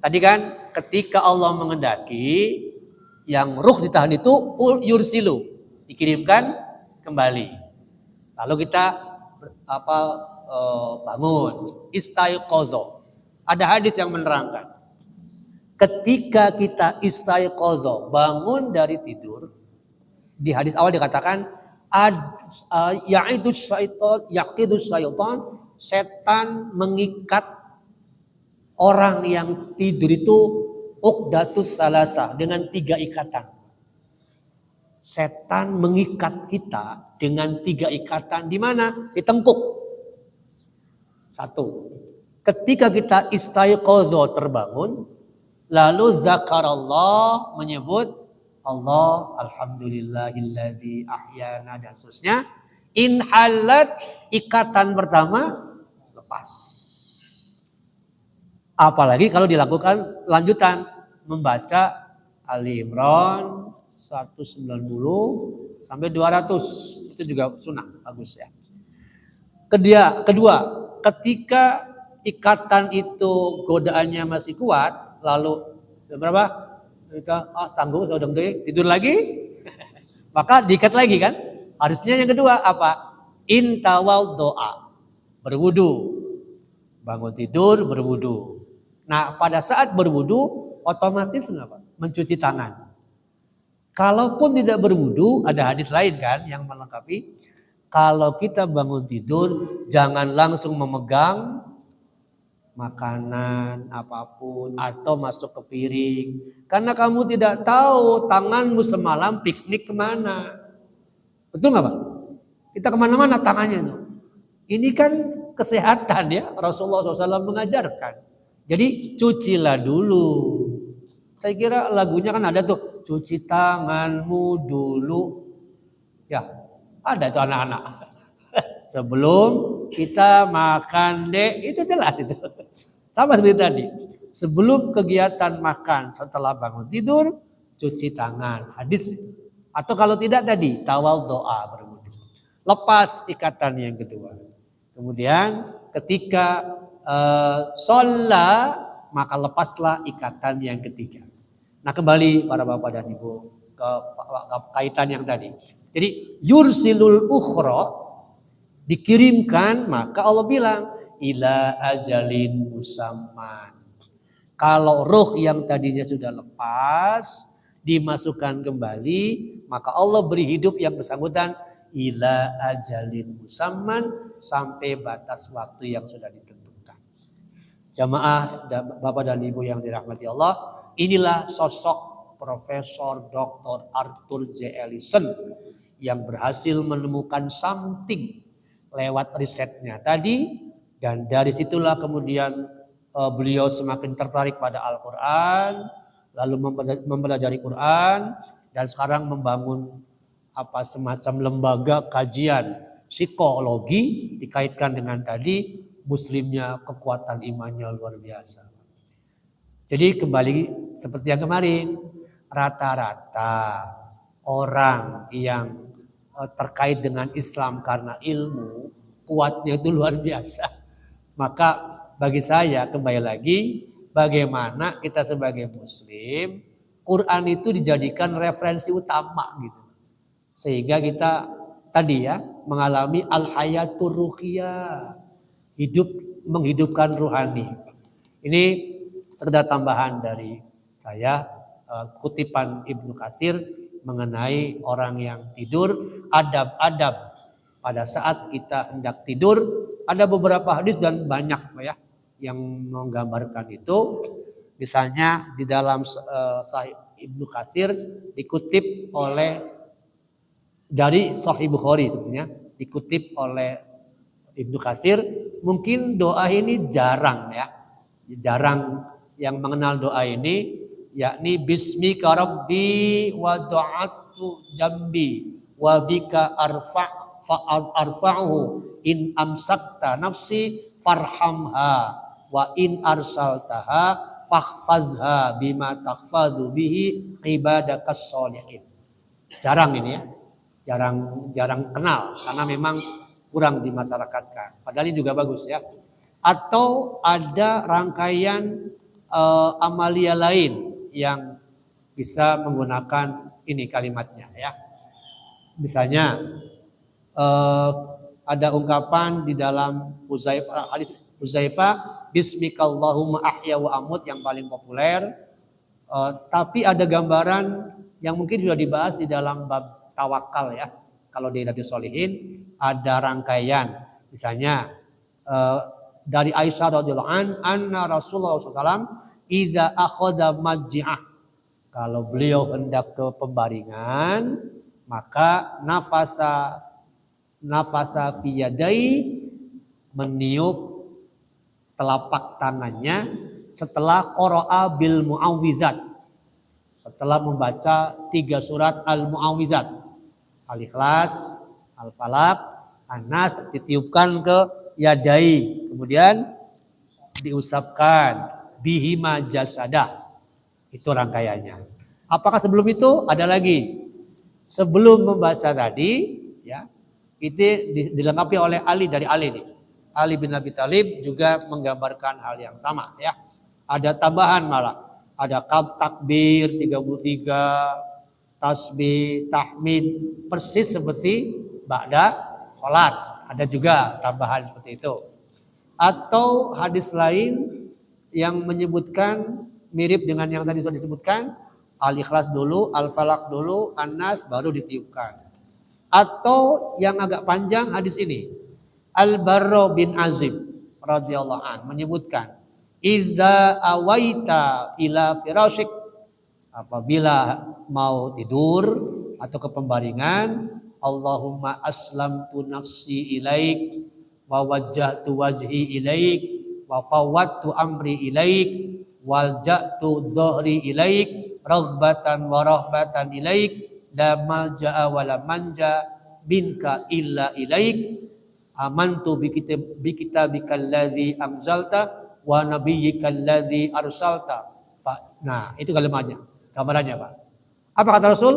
Tadi kan ketika Allah mengendaki yang ruh ditahan itu yursilu, dikirimkan kembali. Lalu kita bangun, istaiqozo. Ada hadis yang menerangkan ketika kita istaiqozo, bangun dari tidur, di hadis awal dikatakan ya'idus syaitan, setan mengikat orang yang tidur itu uqdatus salasa, dengan 3 ikatan. Setan mengikat kita dengan 3 ikatan. Di mana? Di tengkuk. 1. Ketika kita istaiqozo, terbangun, lalu zakarallah, menyebut Allah, alhamdulillahilladzi ahyana, dan seterusnya. Inhalat, ikatan pertama lepas. Apalagi kalau dilakukan lanjutan membaca Ali Imran 190 sampai 200, itu juga sunnah, bagus ya. Kedua, ketika ikatan itu godaannya masih kuat, lalu berapa? Kita tanggung, sudah tidur lagi, maka diikat lagi kan? Harusnya yang kedua apa? Intawal doa, berwudu, bangun tidur berwudu. Nah, pada saat berwudu otomatis kenapa? Mencuci tangan. Kalaupun tidak berwudu, ada hadis lain kan yang melengkapi. Kalau kita bangun tidur, jangan langsung memegang makanan apapun atau masuk ke piring. Karena kamu tidak tahu tanganmu semalam piknik kemana. Betul nggak Pak? Kita kemana-mana tangannya itu. Ini kan kesehatan ya, Rasulullah SAW mengajarkan. Jadi cucilah dulu. Saya kira lagunya kan ada tuh, cuci tanganmu dulu. Ya, ada itu anak-anak. Sebelum kita makan itu jelas itu. Sama seperti tadi. Sebelum kegiatan makan, setelah bangun tidur, cuci tangan. Hadis itu. Atau kalau tidak tadi, tawal doa, berwudu. Lepas ikatan yang kedua. Kemudian ketika sholat, maka lepaslah ikatan yang ketiga. Nah, kembali para bapak dan ibu ke kaitan yang tadi. Jadi yursilul ukhra, dikirimkan, maka Allah bilang ila ajalin musamman. Kalau ruh yang tadinya sudah lepas dimasukkan kembali, maka Allah beri hidup yang bersangkutan ila ajalin musamman, sampai batas waktu yang sudah ditentukan. Jamaah Bapak dan Ibu yang dirahmati Allah, inilah sosok Profesor Dr. Arthur J. Ellison yang berhasil menemukan something lewat risetnya tadi, dan dari situlah kemudian beliau semakin tertarik pada Al-Quran, lalu mempelajari Quran, dan sekarang membangun semacam lembaga kajian psikologi dikaitkan dengan tadi muslimnya, kekuatan imannya luar biasa. Jadi kembali seperti yang kemarin, rata-rata orang yang terkait dengan Islam karena ilmu, kuatnya itu luar biasa. Maka bagi saya kembali lagi, bagaimana kita sebagai muslim, Quran itu dijadikan referensi utama gitu. Sehingga kita tadi ya mengalami al-hayatur ruhiyah, menghidupkan ruhani. Ini sekedar tambahan dari saya, kutipan Ibnu Katsir mengenai orang yang tidur, adab-adab pada saat kita hendak tidur. Ada beberapa hadis dan banyak ya yang menggambarkan itu. Misalnya di dalam Sahih Ibnu Katsir dikutip oleh dari Sahih Bukhari sebetulnya dikutip oleh Ibnu Katsir. Mungkin doa ini jarang ya, jarang yang mengenal doa ini, yakni bismika rabbi wa du'atu jambi wa bika arfa'uhu in amsakta nafsi farhamha wa in arsaltaha fakhfazha bima takhfadhu bihi ibadakas sholihin. Jarang ini ya. Jarang kenal karena memang kurang dimasyarakatkan. Padahal ini juga bagus ya. Atau ada rangkaian amalia lain yang bisa menggunakan ini kalimatnya ya. Misalnya ada ungkapan di dalam hadis Huzaifah, bismikallahumma ahya wa amut yang paling populer. Tapi ada gambaran yang mungkin sudah dibahas di dalam bab tawakal ya. Kalau di Riyadhus Shalihin ada rangkaian, misalnya dari Aisyah radhiyallahu anna Rasulullah SAW iza akhadha maj'ah, kalau beliau hendak ke pembaringan maka nafasa fi yadai, meniup telapak tangannya setelah qara'a bil mu'awwizat, setelah membaca 3 surat al-mu'awwizat, Al-Ikhlas, Al-Falaq, An-Nas, ditiupkan ke yadai, kemudian diusapkan bihima jasadah. Itu rangkaiannya. Apakah sebelum itu ada lagi? Sebelum membaca tadi ya, itu dilengkapi oleh Ali dari Ali nih. Ali bin Abi Thalib juga menggambarkan hal yang sama ya. Ada tambahan malah. Ada takbir 33, tasbih, tahmid, persis seperti ba'da sholat. Ada juga tambahan seperti itu. Atau hadis lain yang menyebutkan mirip dengan yang tadi sudah disebutkan, Al-Ikhlas dulu, Al-Falaq dulu, An-Nas baru ditiupkan. Atau yang agak panjang hadis ini, Al-Barra bin Azib radhiyallahu anhu menyebutkan, idza awaita ila firashik, apabila mau tidur atau ke pembaringan, Allahumma aslamtu nafsi ilaik wa wajjahtu wajhi ilaik wa fawwadtu amri ilaik walja'tu dhahri ilaik raghbatan wa rahbatan ilaik la malja'a wa la manja minka illa ilaik amantu bi kitabikal ladzi anzalta wa nabiyyikal ladzi arsalta. Nah, itu kalimatnya. Gambarannya Pak. Apa kata Rasul?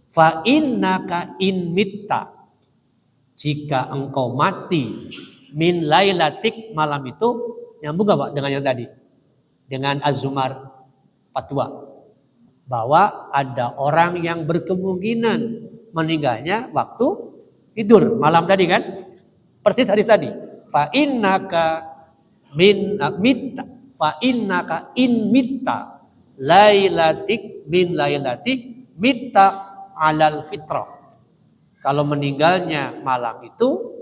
Fa innaka in mitta, jika engkau mati min lailatik, malam itu, nyambung gak Pak dengan yang tadi? Dengan Az-Zumar 42. Bahwa ada orang yang berkemungkinan meninggalnya waktu tidur malam tadi kan? Persis hadis tadi. Fa innaka min mitta, fa innaka in mitta lailatik min lailatik mitta alal fitrah. Kalau meninggalnya malam itu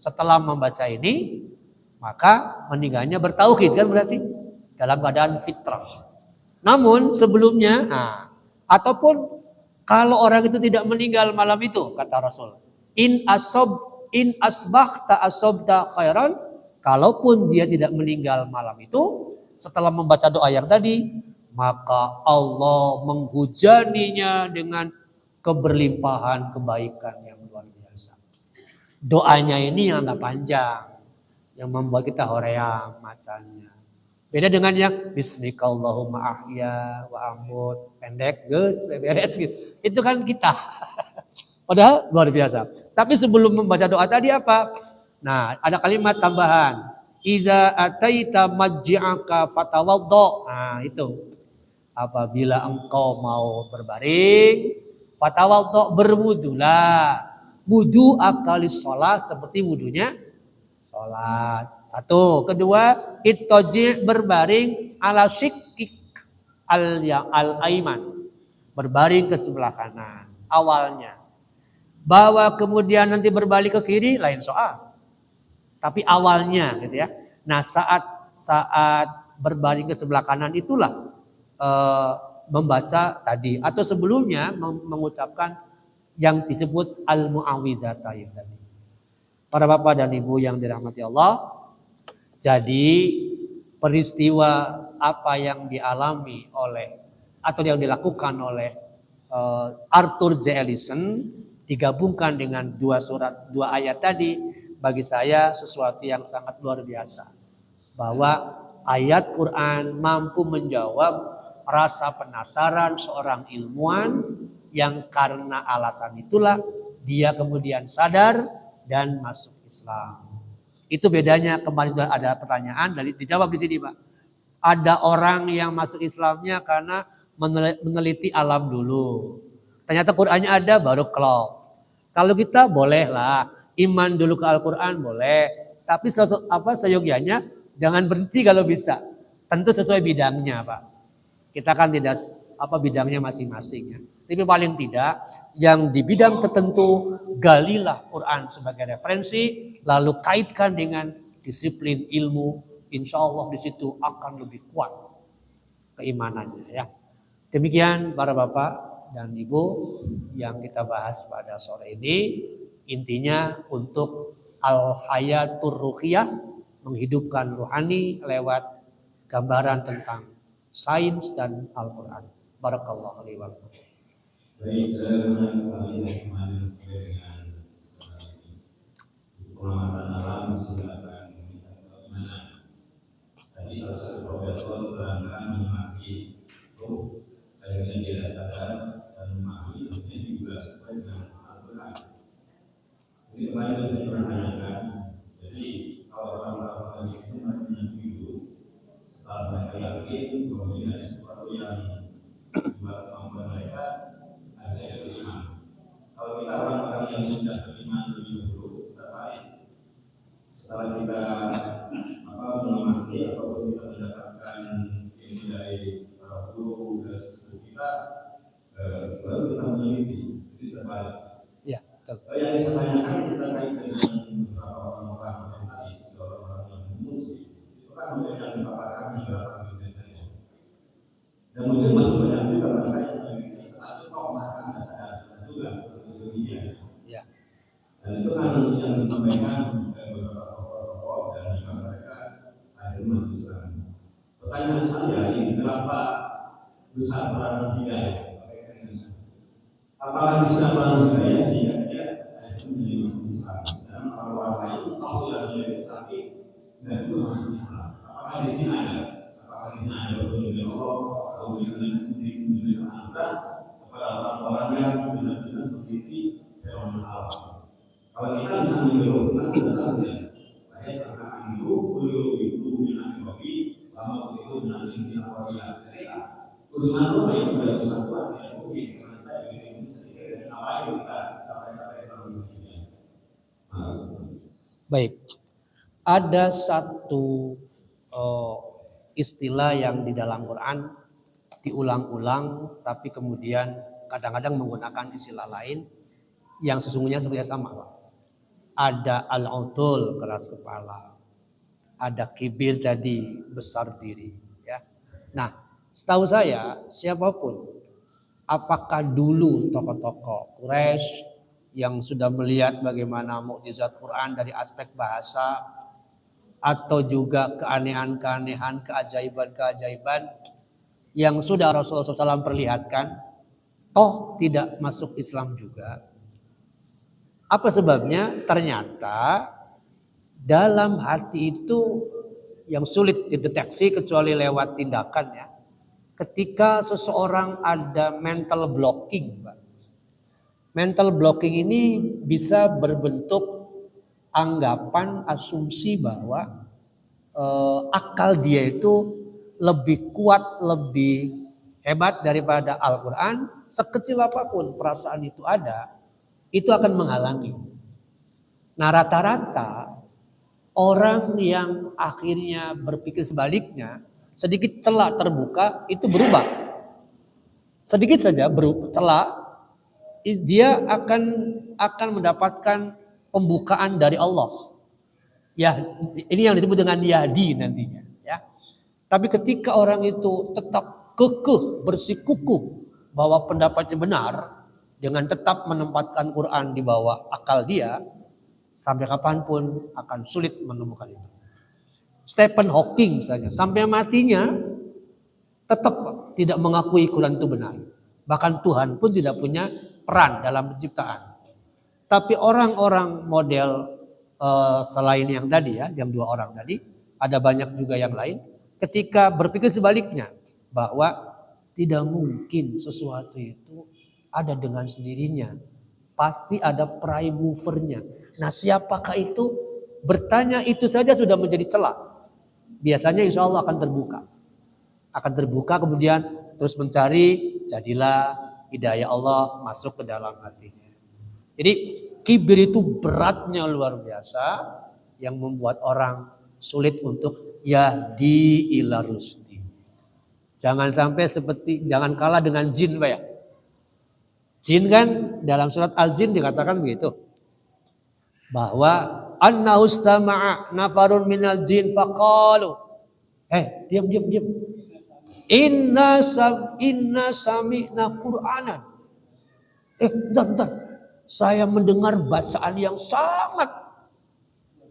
setelah membaca ini, maka meninggalnya bertauhid kan, berarti dalam keadaan fitrah. Namun sebelumnya, ataupun kalau orang itu tidak meninggal malam itu, kata Rasul, in asbahta asobta khairan, kalaupun dia tidak meninggal malam itu setelah membaca doa yang tadi, maka Allah menghujaninya dengan keberlimpahan kebaikan yang luar biasa. Doanya ini yang agak panjang, yang membuat kita hoream macamnya. Beda dengan yang bismikallahumma ahya wa amut, pendek, geus, beres gitu. Itu kan kita. Padahal luar biasa. Tapi sebelum membaca doa tadi apa? Nah, ada kalimat tambahan. Iza ataita maj'aka fatawaddo. Nah, itu. Apabila engkau mau berbaring, fatawaddo, berwudulah. Wudu akalis sholat, seperti wudunya sholat. Satu. Kedua, ittaji', berbaring ala syikik al-aiman. Berbaring ke sebelah kanan. Awalnya. Bahwa kemudian nanti berbalik ke kiri, lain soal. Tapi awalnya gitu ya. Nah, saat berbaring ke sebelah kanan itulah membaca tadi, atau sebelumnya mengucapkan yang disebut al-mu'awwizatain tadi. Para bapak dan ibu yang dirahmati Allah, jadi peristiwa apa yang dialami oleh atau yang dilakukan oleh Arthur J. Ellison digabungkan dengan dua ayat tadi, bagi saya sesuatu yang sangat luar biasa. Bahwa ayat Quran mampu menjawab rasa penasaran seorang ilmuwan yang karena alasan itulah dia kemudian sadar dan masuk Islam. Itu bedanya. Kemarin sudah ada pertanyaan dijawab di sini, Pak. Ada orang yang masuk Islamnya karena meneliti alam dulu. Ternyata Qurannya ada baru klop. Kalau kita bolehlah iman dulu ke Al-Quran boleh. Tapi seyogyanya jangan berhenti kalau bisa. Tentu sesuai bidangnya, Pak. Kita kan tidak bidangnya masing-masing ya. Tapi paling tidak yang di bidang tertentu galilah Quran sebagai referensi, lalu kaitkan dengan disiplin ilmu, insya Allah di situ akan lebih kuat keimanannya ya. Demikian para bapak dan ibu yang kita bahas pada sore ini, intinya untuk al-hayatur ruhiyah, menghidupkan rohani lewat gambaran tentang sains dan Al-Quran. Barakallahu alaihi wa sallam. Baik, menarik sekali dan kemarin sesuai dengan pengamatan alam sudah akan bagaimana. Tadi salah satu profesor berangkat memaki akhirnya dia sadar dan memahami tentunya juga sesuai dengan Al-Quran. Jadi kemarin saya pernah tanyakan, jadi kalau orang-orang itu menyetujui setelah mereka yakin bahwa ini ada sesuatu yang dibuat kemampuan mereka, saya beriman. Kalau kita orang-orang yang sudah beriman lebih dulu, terbaik. Setelah kita mengamati ataupun kita mendapatkan ilmu dari para guru dan sesuatu kita, baru kita meneliti, itu terbaik. Ya, betul. Yang saya tanyakan terkait dengan beberapa orang-orang yang tadi, orang-orang yang mengungsi, itu kan memberikan paparan beberapa biasanya. Dan mungkin masih banyak juga mereka yang memiliki atau bahkan ada sadar juga Indonesia. Ya. Dan itu kan yang disampaikan beberapa tokoh-tokoh dan juga mereka akhirnya masuk Islam. Pertanyaan saya ini, kenapa besar peran hidayah? Apakah bisa peran hidayah sehingga dia menjadi masuk Islam? Dan orang lain kalau sudah menjadi tapi tidak itu masuk Islam. Apakah di sini ada? Apakah di sini ada petunjuk Allah atau petunjuk Anda kepada orang-orang yang benar-benar memiliki fenomena alam? Kalau kita bisa menyeluruhkan tentangnya, saya sangat anggur, beliau itu dengan Nabi, lama itu dengan Nabi Nawawi. Jadi urusan apa yang sudah kesatuan yang mungkin karena saya ini sedikit dan apa yang kita sampai dalam dunia. Baik, ada satu istilah yang di dalam Quran diulang-ulang, tapi kemudian kadang-kadang menggunakan istilah lain yang sesungguhnya sebenarnya sama, Pak. Ada al-udul, keras kepala. Ada kibir tadi, besar diri. Ya. Nah, setahu saya siapapun, apakah dulu tokoh-tokoh Quraisy yang sudah melihat bagaimana mukjizat Quran dari aspek bahasa atau juga keanehan-keanehan, keajaiban-keajaiban yang sudah Rasulullah SAW perlihatkan, toh tidak masuk Islam juga. Apa sebabnya? Ternyata dalam hati itu yang sulit dideteksi kecuali lewat tindakan ya. Ketika seseorang ada mental blocking, Pak. Mental blocking ini bisa berbentuk anggapan, asumsi bahwa akal dia itu lebih kuat, lebih hebat daripada Al-Quran. Sekecil apapun perasaan itu ada, itu akan menghalangi. Nah, rata-rata orang yang akhirnya berpikir sebaliknya, sedikit celah terbuka itu berubah. Sedikit saja celah, dia akan mendapatkan pembukaan dari Allah. Ya, ini yang disebut dengan yahdi nantinya. Ya. Tapi ketika orang itu tetap kekeh, bersikukuh bahwa pendapatnya benar, dengan tetap menempatkan Quran di bawah akal dia, sampai kapanpun akan sulit menemukan itu. Stephen Hawking misalnya, sampai matinya tetap tidak mengakui Quran itu benar. Bahkan Tuhan pun tidak punya peran dalam penciptaan. Tapi orang-orang model selain yang tadi ya, yang 2 orang tadi, ada banyak juga yang lain, ketika berpikir sebaliknya, bahwa tidak mungkin sesuatu itu ada dengan sendirinya. Pasti ada prime movernya. Nah, siapakah itu? Bertanya itu saja sudah menjadi celah. Biasanya insya Allah akan terbuka. Akan terbuka, kemudian terus mencari, jadilah hidayah Allah masuk ke dalam hatinya. Jadi kibir itu beratnya luar biasa, yang membuat orang sulit untuk yahdi ila rusdi. Jangan sampai jangan kalah dengan jin, Pak ya. Jin kan dalam surat Al-Jin dikatakan begitu. Bahwa annahu istama'a nafarun minal jin faqalu. Diam. Inna sami'na Qur'anan. Bentar. Saya mendengar bacaan yang sangat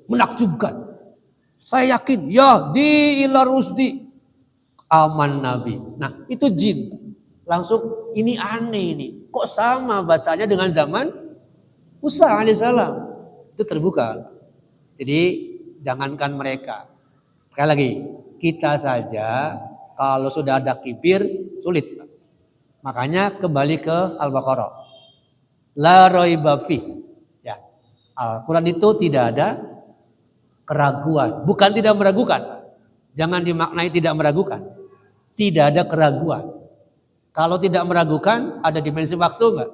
menakjubkan. Saya yakin yahdi ila rusdi. Aman Nabi. Nah, itu jin. Langsung ini aneh ini. Kok sama bacanya dengan zaman Musa alaihissalam? Itu terbuka. Jadi jangankan mereka. Sekali lagi, kita saja kalau sudah ada kibir sulit. Makanya kembali ke Al-Baqarah. La raiba fi. Ya. Al-Quran itu tidak ada keraguan. Bukan tidak meragukan. Jangan dimaknai tidak meragukan. Tidak ada keraguan. Kalau tidak meragukan, ada dimensi waktu enggak?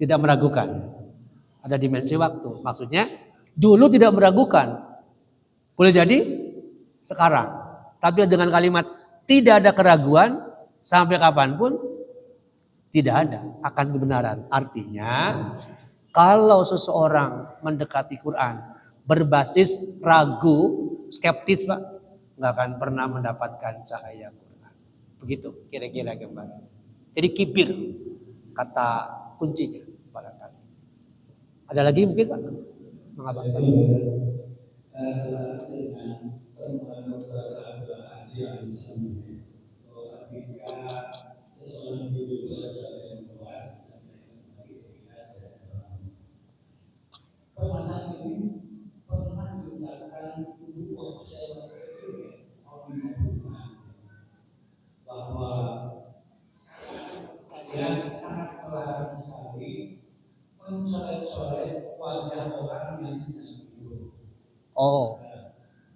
Tidak meragukan. Ada dimensi waktu. Maksudnya dulu tidak meragukan. Boleh jadi sekarang. Tapi dengan kalimat tidak ada keraguan sampai kapanpun tidak ada akan kebenaran. Artinya kalau seseorang mendekati Quran berbasis ragu, skeptis Pak, nggak akan pernah mendapatkan cahaya Quran. Begitu kira-kira gambaran. Jadi kibir kata kuncinya barangkali. Ada lagi mungkin Pak? Mengabaikan. Permasalahan ini pernah diucapkan dulu waktu saya masih kecil bahwa saya sangat melarang sekali mencoret-coret wajah orang yang sedang tidur. Oh.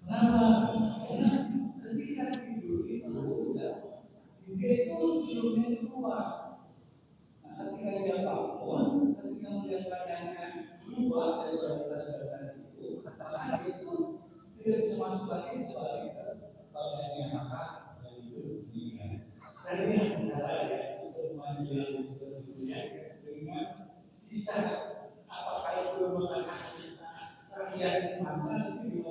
Kenapa? Karena ketika tidur itu dia itu seluruhnya keluar. Nah, ketika dia bangun, ketika melihat wajahnya berubah dari saudara-saudara itu, maka dia itu tidak bisa masuk lagi kembali ke bagian yang hak dan itu sendiri. Dan yang benar untuk maju sebetulnya dengan bisa apakah itu merupakan terlihat semata itu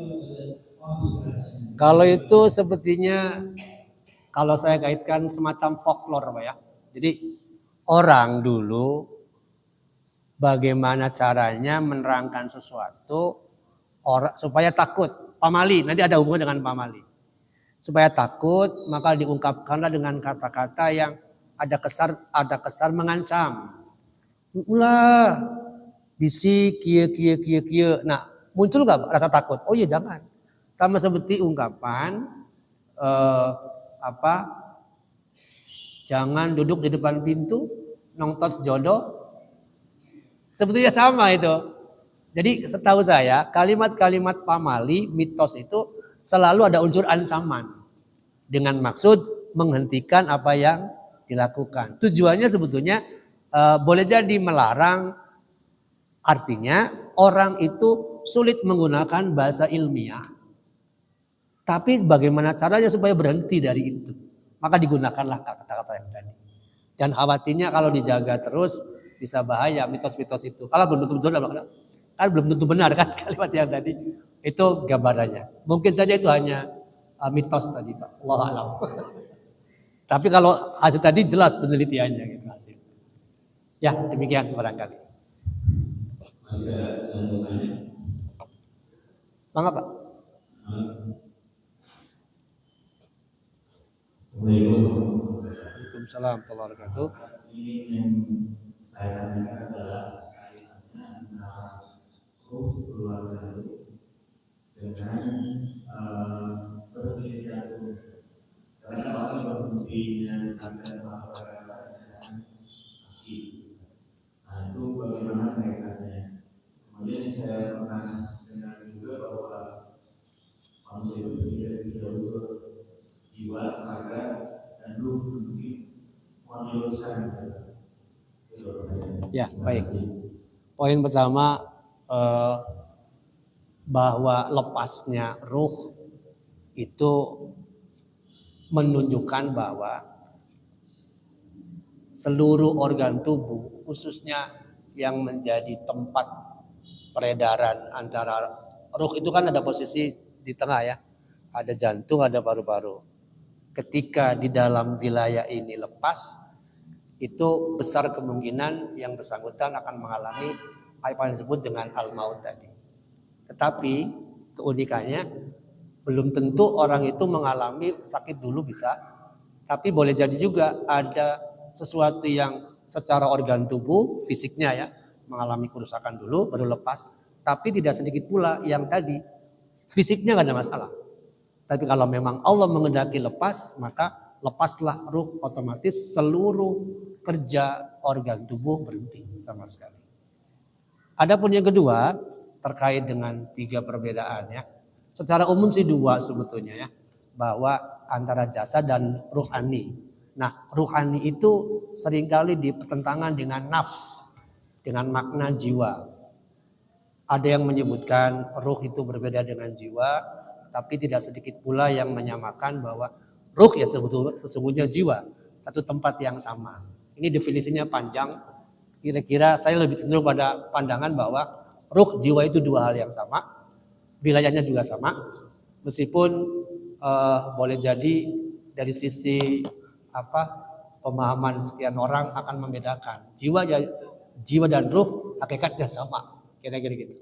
kalau itu sepertinya kalau saya kaitkan semacam folklore Pak ya. Jadi orang dulu bagaimana caranya menerangkan sesuatu supaya takut. Pamali, nanti ada hubungan dengan pamali. Supaya takut, maka diungkapkanlah dengan kata-kata yang ada kesan mengancam. Ulah, bisik, kia. Nah, muncul gak rasa takut? Oh iya jangan. Sama seperti ungkapan jangan duduk di depan pintu nongtot jodoh. Sebetulnya sama itu. Jadi setahu saya kalimat-kalimat pamali, mitos itu selalu ada unsur ancaman. Dengan maksud menghentikan apa yang dilakukan. Tujuannya sebetulnya boleh jadi melarang. Artinya orang itu sulit menggunakan bahasa ilmiah. Tapi bagaimana caranya supaya berhenti dari itu. Maka digunakanlah kata-kata yang tadi. Dan khawatirnya kalau dijaga terus bisa bahaya mitos-mitos itu. Kalau belum tentu benar, kan belum tentu benar kan kalimat yang tadi. Itu gambarannya. Mungkin saja itu hanya mitos tadi Pak. Wallahu a'lam. Tapi kalau hasil tadi jelas penelitiannya gitu hasil. Ya, demikian barangkali. Masih ada yang mau tanya? Mangga Pak. Waalaikumsalam warahmatullahi wabarakatuh. Ini yang saya tanyakan adalah kaitannya antara keluarga dengan berpikir jantung. Karena orang berhentinya akan melakukan dengan kaki. Nah itu bagaimana kaitannya? Kemudian saya pernah dengar juga bahwa manusia berpikir lebih dahulu jiwa, raga, dan ruh mungkin meneruskan. Ya, baik. Poin pertama, bahwa lepasnya ruh itu menunjukkan bahwa seluruh organ tubuh, khususnya yang menjadi tempat peredaran antara ruh itu kan ada posisi di tengah ya, ada jantung, ada paru-paru. Ketika di dalam wilayah ini lepas, itu besar kemungkinan yang bersangkutan akan mengalami apa yang disebut dengan al-maut tadi. Tetapi keunikannya belum tentu orang itu mengalami sakit dulu bisa, tapi boleh jadi juga ada sesuatu yang secara organ tubuh fisiknya ya mengalami kerusakan dulu baru lepas. Tapi tidak sedikit pula yang tadi fisiknya nggak ada masalah. Tapi kalau memang Allah mengendaki lepas, maka lepaslah ruh, otomatis seluruh kerja organ tubuh berhenti sama sekali. Adapun yang kedua terkait dengan 3 perbedaan ya. Secara umum sih 2 sebetulnya ya, bahwa antara jasad dan ruhani. Nah, ruhani itu seringkali dipertentangan dengan nafs, dengan makna jiwa. Ada yang menyebutkan ruh itu berbeda dengan jiwa, tapi tidak sedikit pula yang menyamakan bahwa ruh ya sesungguhnya jiwa, satu tempat yang sama. Ini definisinya panjang. Kira-kira saya lebih cenderung pada pandangan bahwa ruh jiwa itu 2 hal yang sama, wilayahnya juga sama, meskipun boleh jadi dari sisi pemahaman sekian orang akan membedakan. Jiwa dan ruh hakikatnya sama, kira-kira gitu.